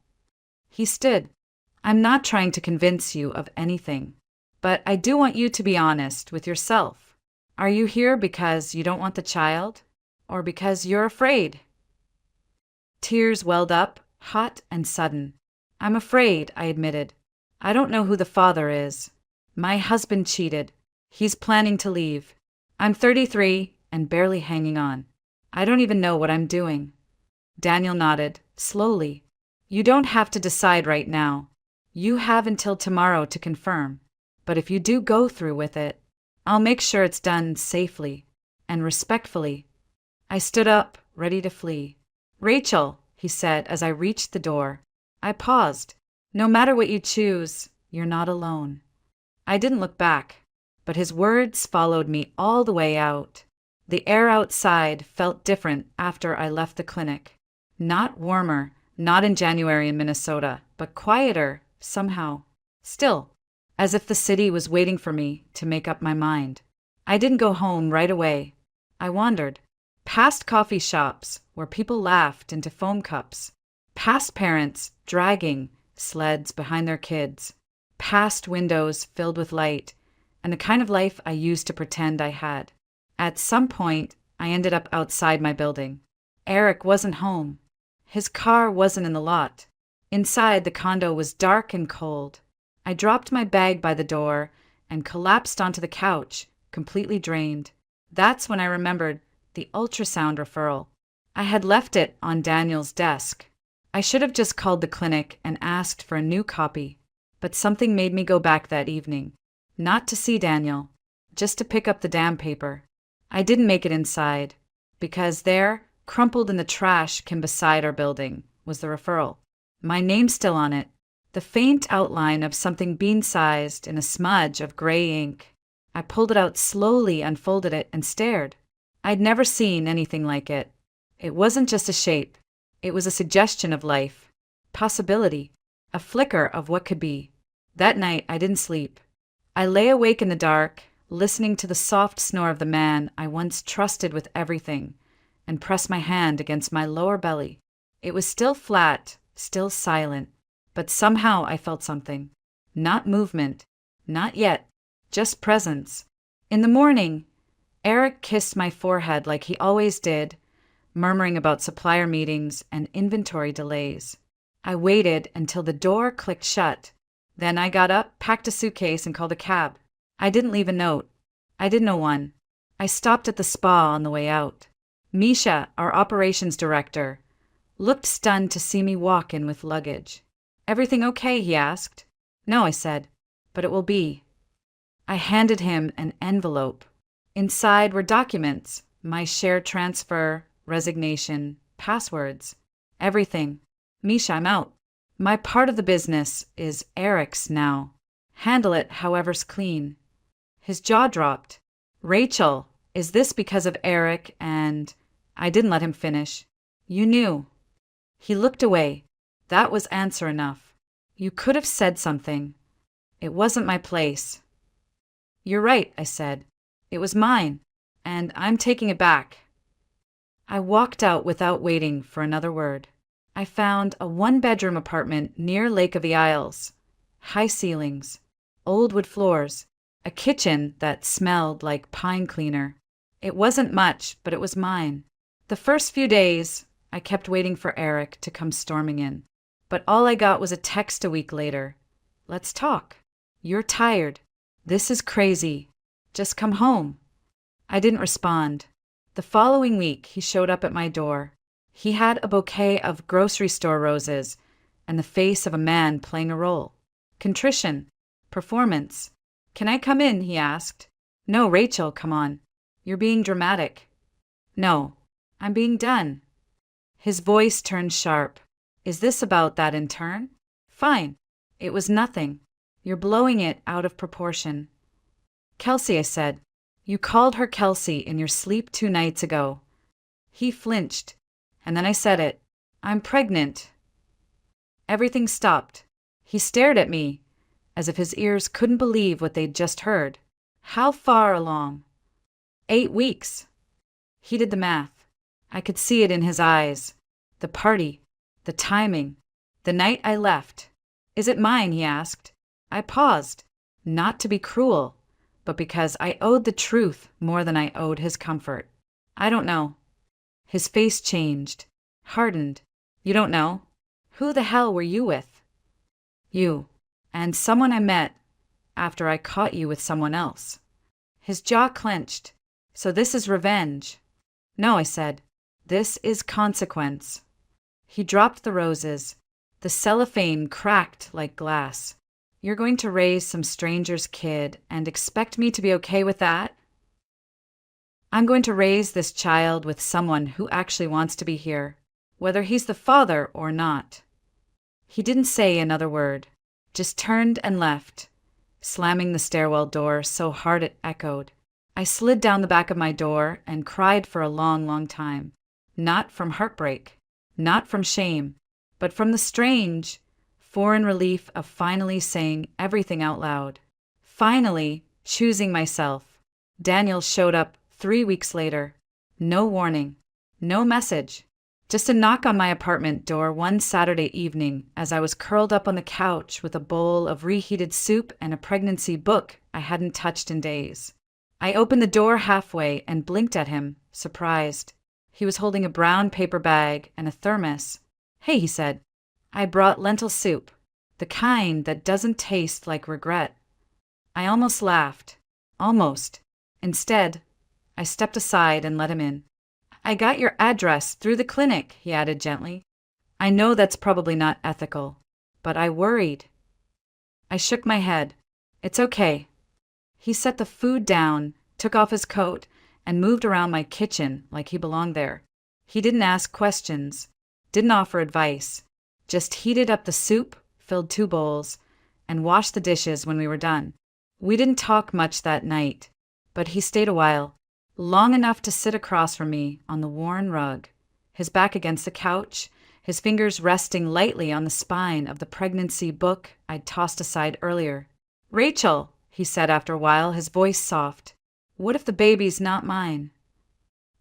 He stood. "I'm not trying to convince you of anything, but I do want you to be honest with yourself. Are you here because you don't want the child, or because you're afraid?" Tears welled up, hot and sudden. "I'm afraid," I admitted. "I don't know who the father is. My husband cheated. He's planning to leave. I'm 33 and barely hanging on. I don't even know what I'm doing." Daniel nodded, slowly. "You don't have to decide right now. You have until tomorrow to confirm. But if you do go through with it, I'll make sure it's done safely and respectfully." I stood up, ready to flee. "Rachel," he said as I reached the door. I paused. "No matter what you choose, you're not alone." I didn't look back, but his words followed me all the way out. The air outside felt different after I left the clinic. Not warmer, not in January in Minnesota, but quieter, somehow. Still, as if the city was waiting for me to make up my mind. I didn't go home right away. I wandered. Past coffee shops where people laughed into foam cups. Past parents dragging sleds behind their kids. Past windows filled with light, and the kind of life I used to pretend I had. At some point, I ended up outside my building. Eric wasn't home. His car wasn't in the lot. Inside, the condo was dark and cold. I dropped my bag by the door and collapsed onto the couch, completely drained. That's when I remembered the ultrasound referral. I had left it on Daniel's desk. I should have just called the clinic and asked for a new copy. But something made me go back that evening. Not to see Daniel, just to pick up the damn paper. I didn't make it inside, because there, crumpled in the trash can beside our building, was the referral. My name still on it. The faint outline of something bean-sized in a smudge of gray ink. I pulled it out slowly, unfolded it, and stared. I'd never seen anything like it. It wasn't just a shape. It was a suggestion of life, possibility, a flicker of what could be. That night, I didn't sleep. I lay awake in the dark, listening to the soft snore of the man I once trusted with everything, and pressed my hand against my lower belly. It was still flat, still silent, but somehow I felt something. Not movement, not yet, just presence. In the morning, Eric kissed my forehead like he always did, murmuring about supplier meetings and inventory delays. I waited until the door clicked shut. Then I got up, packed a suitcase, and called a cab. I didn't leave a note. I didn't know one. I stopped at the spa on the way out. Misha, our operations director, looked stunned to see me walk in with luggage. "Everything okay?" he asked. "No," I said, "but it will be." I handed him an envelope. Inside were documents, my share transfer, resignation, passwords, everything. "Misha, I'm out. My part of the business is Eric's now. Handle it however's clean." His jaw dropped. "Rachel, is this because of Eric and—" I didn't let him finish. "You knew." He looked away. That was answer enough. "You could have said something. It wasn't my place." "You're right," I said. "It was mine, and I'm taking it back." I walked out without waiting for another word. I found a one-bedroom apartment near Lake of the Isles. High ceilings, old wood floors, a kitchen that smelled like pine cleaner. It wasn't much, but it was mine. The first few days, I kept waiting for Eric to come storming in. But all I got was a text a week later. "Let's talk. You're tired. This is crazy. Just come home." I didn't respond. The following week, he showed up at my door. He had a bouquet of grocery store roses and the face of a man playing a role. Contrition. Performance. "Can I come in?" he asked. "No, Rachel, come on. You're being dramatic." "No, I'm being done." His voice turned sharp. "Is this about that intern?" "Fine. It was nothing. You're blowing it out of proportion." "Kelsey," I said. "You called her Kelsey in your sleep 2 nights ago." He flinched. And then I said it. "I'm pregnant." Everything stopped. He stared at me, as if his ears couldn't believe what they'd just heard. "How far along?" 8 weeks. He did the math. I could see it in his eyes. The party, the timing, the night I left. "Is it mine?" he asked. I paused, not to be cruel, but because I owed the truth more than I owed his comfort. "I don't know." His face changed, hardened. "You don't know? Who the hell were you with?" "You. And someone I met after I caught you with someone else." His jaw clenched. "So this is revenge?" "No," I said. "This is consequence." He dropped the roses. The cellophane cracked like glass. "You're going to raise some stranger's kid and expect me to be okay with that?" "I'm going to raise this child with someone who actually wants to be here, whether he's the father or not." He didn't say another word, just turned and left, slamming the stairwell door so hard it echoed. I slid down the back of my door and cried for a long, long time. Not from heartbreak, not from shame, but from the strange, foreign relief of finally saying everything out loud. Finally choosing myself. Daniel showed up 3 weeks later. No warning, no message. Just a knock on my apartment door one Saturday evening as I was curled up on the couch with a bowl of reheated soup and a pregnancy book I hadn't touched in days. I opened the door halfway and blinked at him, surprised. He was holding a brown paper bag and a thermos. "Hey," he said. "I brought lentil soup, the kind that doesn't taste like regret." I almost laughed. Almost. Instead, I stepped aside and let him in. "I got your address through the clinic," he added gently. "I know that's probably not ethical, but I worried." I shook my head. "It's okay." He set the food down, took off his coat, and moved around my kitchen like he belonged there. He didn't ask questions, didn't offer advice, just heated up the soup, filled 2 bowls, and washed the dishes when we were done. We didn't talk much that night, but he stayed a while, long enough to sit across from me on the worn rug, his back against the couch, his fingers resting lightly on the spine of the pregnancy book I'd tossed aside earlier. "Rachel," he said after a while, his voice soft, "what if the baby's not mine?"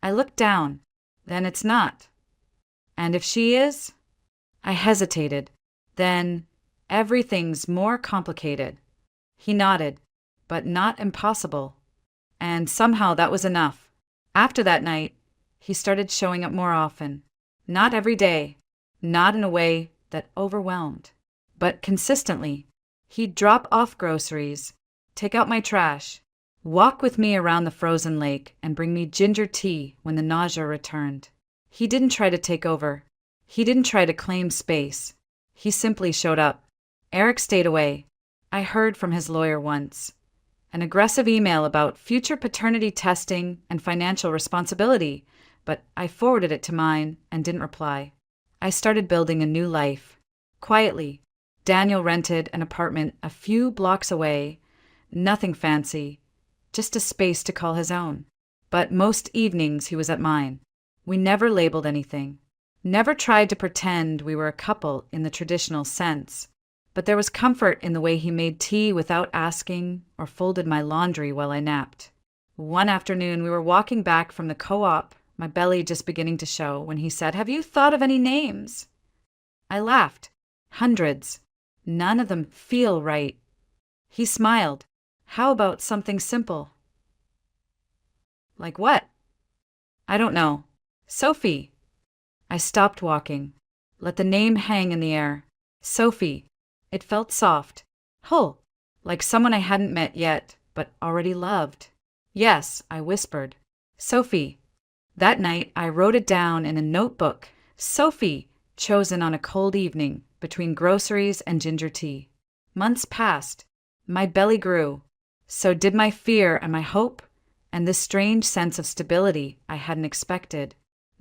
I looked down. Then it's not. And if she is? I hesitated. Then everything's more complicated. He nodded, but not impossible. And somehow that was enough. After that night, he started showing up more often. Not every day, not in a way that overwhelmed, but consistently. He'd drop off groceries, take out my trash, walk with me around the frozen lake, and bring me ginger tea when the nausea returned. He didn't try to take over. He didn't try to claim space. He simply showed up. Eric stayed away. I heard from his lawyer once. An aggressive email about future paternity testing and financial responsibility, but I forwarded it to mine and didn't reply. I started building a new life. Quietly, Daniel rented an apartment a few blocks away. Nothing fancy, just a space to call his own. But most evenings he was at mine. We never labeled anything. Never tried to pretend we were a couple in the traditional sense. But there was comfort in the way he made tea without asking or folded my laundry while I napped. One afternoon, we were walking back from the co-op, my belly just beginning to show, when he said, "Have you thought of any names?" I laughed. Hundreds. None of them feel right. He smiled. How about something simple? Like what? I don't know. Sophie. I stopped walking. Let the name hang in the air. Sophie. It felt soft, whole, like someone I hadn't met yet, but already loved. Yes, I whispered. Sophie. That night, I wrote it down in a notebook. Sophie, chosen on a cold evening between groceries and ginger tea. Months passed. My belly grew. So did my fear and my hope, and this strange sense of stability I hadn't expected.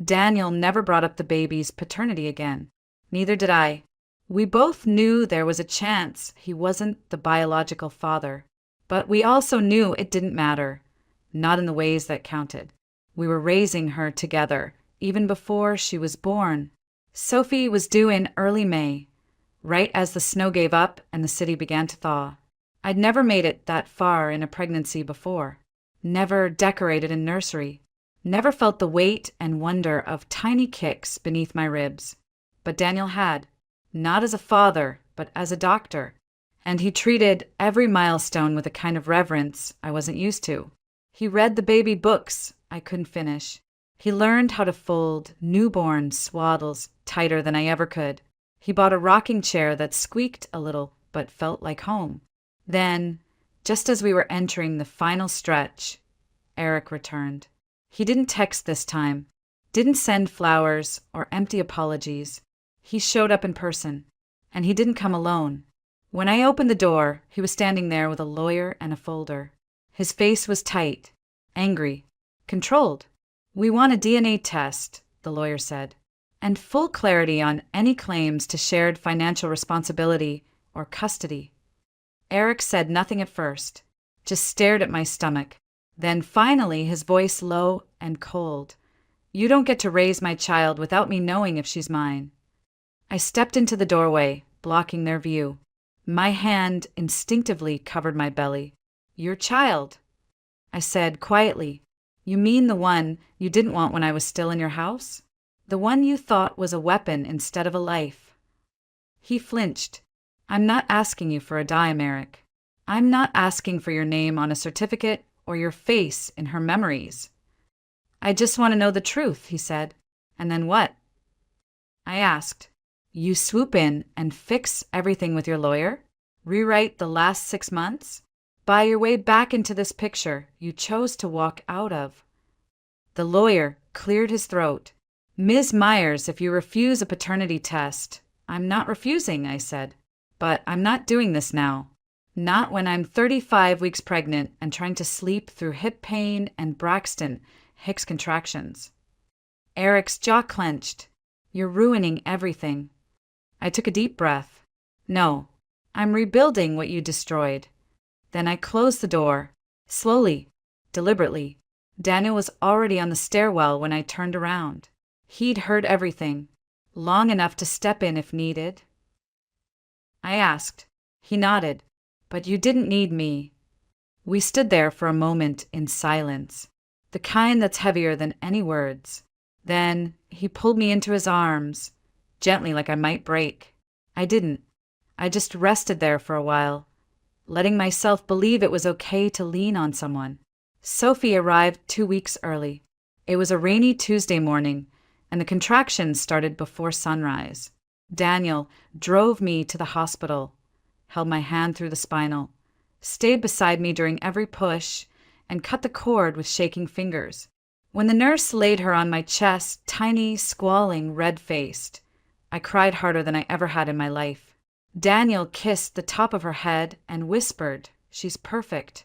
Daniel never brought up the baby's paternity again. Neither did I. We both knew there was a chance he wasn't the biological father, but we also knew it didn't matter, not in the ways that counted. We were raising her together, even before she was born. Sophie was due in early May, right as the snow gave up and the city began to thaw. I'd never made it that far in a pregnancy before, never decorated a nursery, never felt the weight and wonder of tiny kicks beneath my ribs. But Daniel had. Not as a father, but as a doctor, and he treated every milestone with a kind of reverence I wasn't used to. He read the baby books I couldn't finish. He learned how to fold newborn swaddles tighter than I ever could. He bought a rocking chair that squeaked a little but felt like home. Then, just as we were entering the final stretch, Eric returned. He didn't text this time, didn't send flowers or empty apologies. He showed up in person, and he didn't come alone. When I opened the door, he was standing there with a lawyer and a folder. His face was tight, angry, controlled. "We want a DNA test," the lawyer said, "and full clarity on any claims to shared financial responsibility or custody." Eric said nothing at first, just stared at my stomach. Then finally, his voice low and cold. "You don't get to raise my child without me knowing if she's mine." I stepped into the doorway, blocking their view. My hand instinctively covered my belly. "Your child," I said quietly. "You mean the one you didn't want when I was still in your house? The one you thought was a weapon instead of a life?" He flinched. "I'm not asking you for a dime, Eric. I'm not asking for your name on a certificate or your face in her memories. I just want to know the truth," he said. "And then what?" I asked. "You swoop in and fix everything with your lawyer? Rewrite the last 6 months? Buy your way back into this picture you chose to walk out of?" The lawyer cleared his throat. "Ms. Myers, if you refuse a paternity test—" "I'm not refusing," I said. "But I'm not doing this now. Not when I'm 35 weeks pregnant and trying to sleep through hip pain and Braxton Hicks contractions." Eric's jaw clenched. "You're ruining everything." I took a deep breath. "No, I'm rebuilding what you destroyed." Then I closed the door, slowly, deliberately. Daniel was already on the stairwell when I turned around. He'd heard everything, long enough to step in if needed. I asked. He nodded. "But you didn't need me." We stood there for a moment in silence, the kind that's heavier than any words. Then he pulled me into his arms, gently like I might break. I didn't. I just rested there for a while, letting myself believe it was okay to lean on someone. Sophie arrived 2 weeks early. It was a rainy Tuesday morning, and the contractions started before sunrise. Daniel drove me to the hospital, held my hand through the spinal, stayed beside me during every push, and cut the cord with shaking fingers. When the nurse laid her on my chest, tiny, squalling, red-faced, I cried harder than I ever had in my life. Daniel kissed the top of her head and whispered, "She's perfect."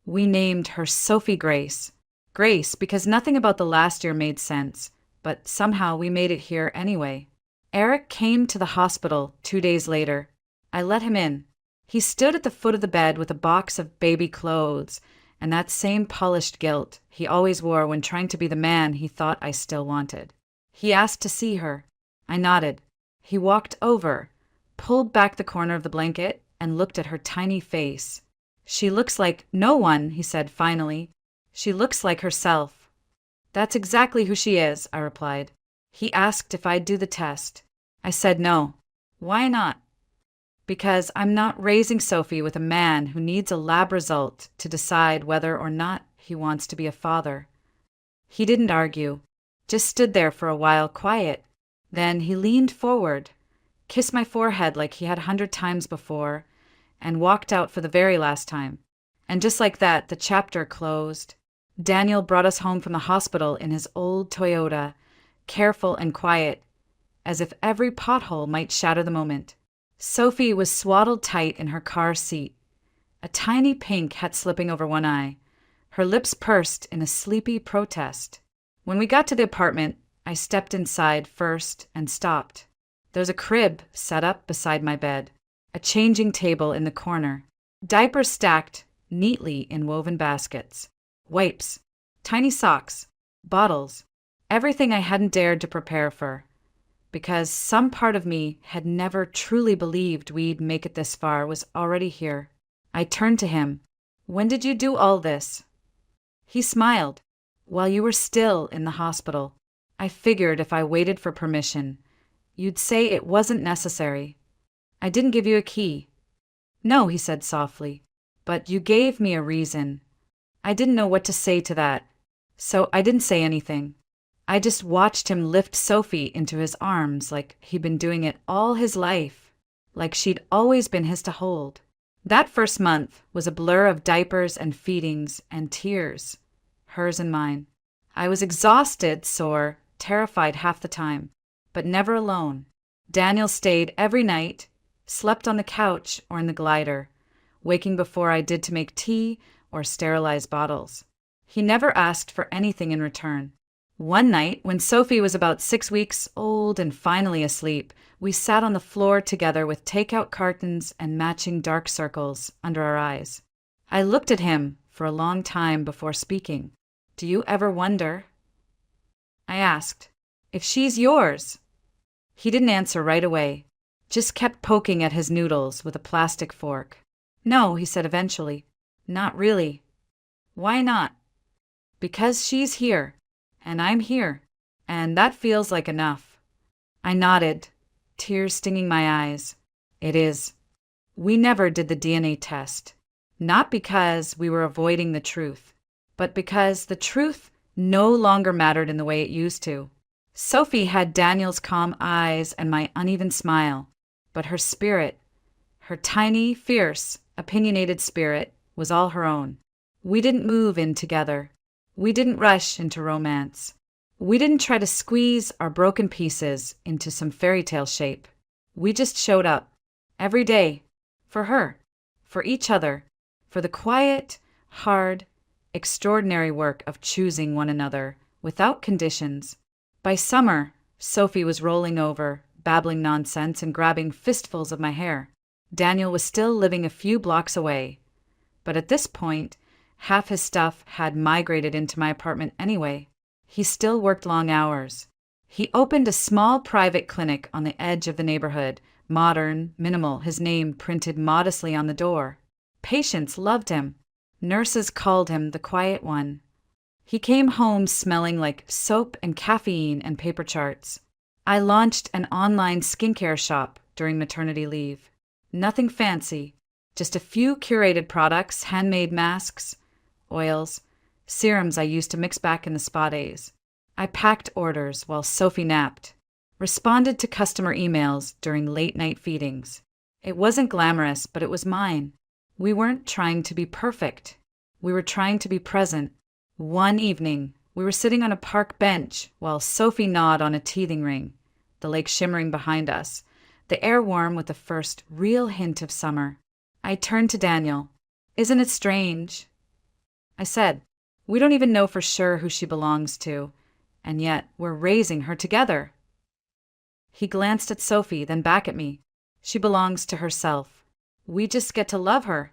We named her Sophie Grace. Grace, because nothing about the last year made sense, but somehow we made it here anyway. Eric came to the hospital 2 days later. I let him in. He stood at the foot of the bed with a box of baby clothes and that same polished gilt he always wore when trying to be the man he thought I still wanted. He asked to see her. I nodded. He walked over, pulled back the corner of the blanket, and looked at her tiny face. "She looks like no one," he said finally. "She looks like herself." "That's exactly who she is," I replied. He asked if I'd do the test. I said no. "Why not?" "Because I'm not raising Sophie with a man who needs a lab result to decide whether or not he wants to be a father." He didn't argue, just stood there for a while quiet. Then he leaned forward, kissed my forehead like he had 100 times before, and walked out for the very last time. And just like that, the chapter closed. Daniel brought us home from the hospital in his old Toyota, careful and quiet, as if every pothole might shatter the moment. Sophie was swaddled tight in her car seat, a tiny pink hat slipping over one eye, her lips pursed in a sleepy protest. When we got to the apartment, I stepped inside first and stopped. There's a crib set up beside my bed, a changing table in the corner, diapers stacked neatly in woven baskets, wipes, tiny socks, bottles, everything I hadn't dared to prepare for. Because some part of me had never truly believed we'd make it this far was already here. I turned to him. "When did you do all this?" He smiled. "While you were still in the hospital. I figured if I waited for permission, you'd say it wasn't necessary. I didn't give you a key." "No," he said softly, "but you gave me a reason." I didn't know what to say to that, so I didn't say anything. I just watched him lift Sophie into his arms like he'd been doing it all his life, like she'd always been his to hold. That first month was a blur of diapers and feedings and tears, hers and mine. I was exhausted, sore, terrified half the time, but never alone. Daniel stayed every night, slept on the couch or in the glider, waking before I did to make tea or sterilize bottles. He never asked for anything in return. One night, when Sophie was about 6 weeks old and finally asleep, we sat on the floor together with takeout cartons and matching dark circles under our eyes. I looked at him for a long time before speaking. "Do you ever wonder?" I asked, "if she's yours?" He didn't answer right away, just kept poking at his noodles with a plastic fork. "No," he said eventually, "not really." "Why not?" "Because she's here. And I'm here, and that feels like enough." I nodded, tears stinging my eyes. "It is." We never did the DNA test, not because we were avoiding the truth, but because the truth no longer mattered in the way it used to. Sophie had Daniel's calm eyes and my uneven smile, but her spirit, her tiny, fierce, opinionated spirit, was all her own. We didn't move in together. We didn't rush into romance. We didn't try to squeeze our broken pieces into some fairy tale shape. We just showed up, every day, for her, for each other, for the quiet, hard, extraordinary work of choosing one another without conditions. By summer, Sophie was rolling over, babbling nonsense and grabbing fistfuls of my hair. Daniel was still living a few blocks away, but at this point, half his stuff had migrated into my apartment anyway. He still worked long hours. He opened a small private clinic on the edge of the neighborhood, modern, minimal, his name printed modestly on the door. Patients loved him. Nurses called him the quiet one. He came home smelling like soap and caffeine and paper charts. I launched an online skincare shop during maternity leave. Nothing fancy, just a few curated products, handmade masks, oils, serums I used to mix back in the spa days. I packed orders while Sophie napped, responded to customer emails during late-night feedings. It wasn't glamorous, but it was mine. We weren't trying to be perfect. We were trying to be present. One evening, we were sitting on a park bench while Sophie gnawed on a teething ring, the lake shimmering behind us, the air warm with the first real hint of summer. I turned to Daniel. "Isn't it strange?" I said, "We don't even know for sure who she belongs to, and yet we're raising her together." He glanced at Sophie, then back at me. "She belongs to herself. We just get to love her."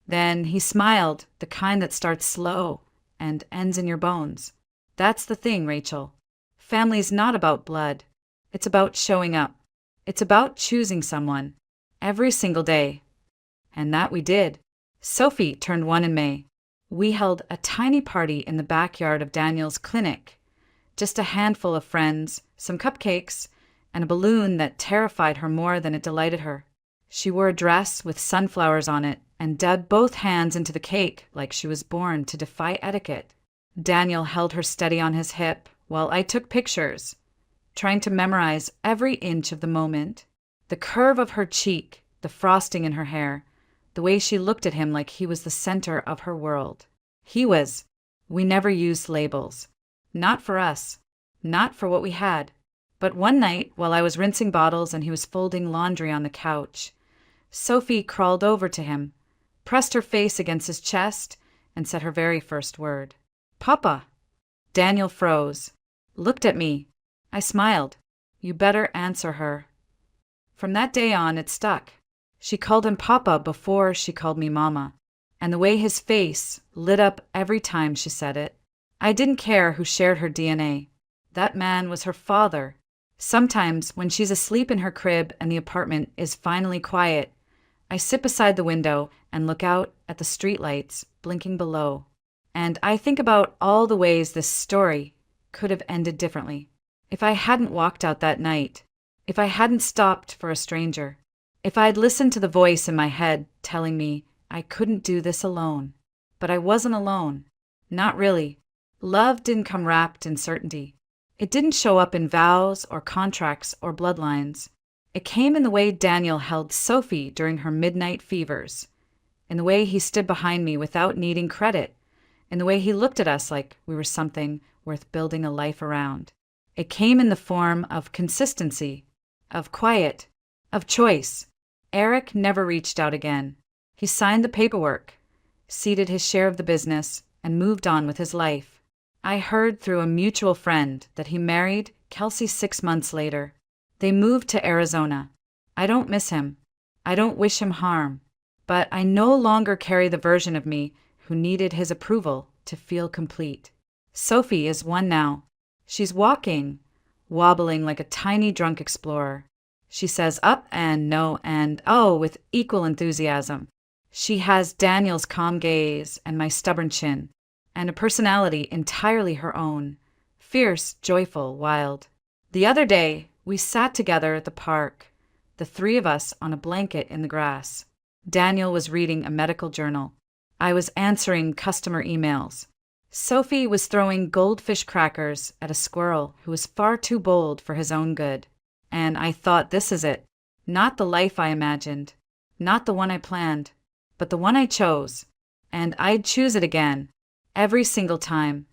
Then he smiled, the kind that starts slow and ends in your bones. "That's the thing, Rachel. Family's not about blood. It's about showing up. It's about choosing someone every single day." And that we did. Sophie turned 1 in May. We held a tiny party in the backyard of Daniel's clinic. Just a handful of friends, some cupcakes, and a balloon that terrified her more than it delighted her. She wore a dress with sunflowers on it and dug both hands into the cake like she was born to defy etiquette. Daniel held her steady on his hip while I took pictures, trying to memorize every inch of the moment. The curve of her cheek, the frosting in her hair, the way she looked at him like he was the center of her world. He was. We never used labels. Not for us. Not for what we had. But one night, while I was rinsing bottles and he was folding laundry on the couch, Sophie crawled over to him, pressed her face against his chest, and said her very first word. "Papa." Daniel froze, looked at me. I smiled. "You better answer her." From that day on, it stuck. She called him Papa before she called me Mama, and the way his face lit up every time she said it. I didn't care who shared her DNA. That man was her father. Sometimes, when she's asleep in her crib and the apartment is finally quiet, I sit beside the window and look out at the streetlights blinking below. And I think about all the ways this story could have ended differently. If I hadn't walked out that night, if I hadn't stopped for a stranger, if I'd listened to the voice in my head telling me I couldn't do this alone. But I wasn't alone. Not really. Love didn't come wrapped in certainty. It didn't show up in vows or contracts or bloodlines. It came in the way Daniel held Sophie during her midnight fevers, in the way he stood behind me without needing credit, in the way he looked at us like we were something worth building a life around. It came in the form of consistency, of quiet, of choice. Eric never reached out again. He signed the paperwork, ceded his share of the business, and moved on with his life. I heard through a mutual friend that he married Kelsey 6 months later. They moved to Arizona. I don't miss him. I don't wish him harm. But I no longer carry the version of me who needed his approval to feel complete. Sophie is one now. She's walking, wobbling like a tiny drunk explorer. She says up and no and oh with equal enthusiasm. She has Daniel's calm gaze and my stubborn chin, and a personality entirely her own, fierce, joyful, wild. The other day, we sat together at the park, the 3 of us on a blanket in the grass. Daniel was reading a medical journal. I was answering customer emails. Sophie was throwing goldfish crackers at a squirrel who was far too bold for his own good. And I thought, this is it. Not the life I imagined. Not the one I planned. But the one I chose. And I'd choose it again. Every single time.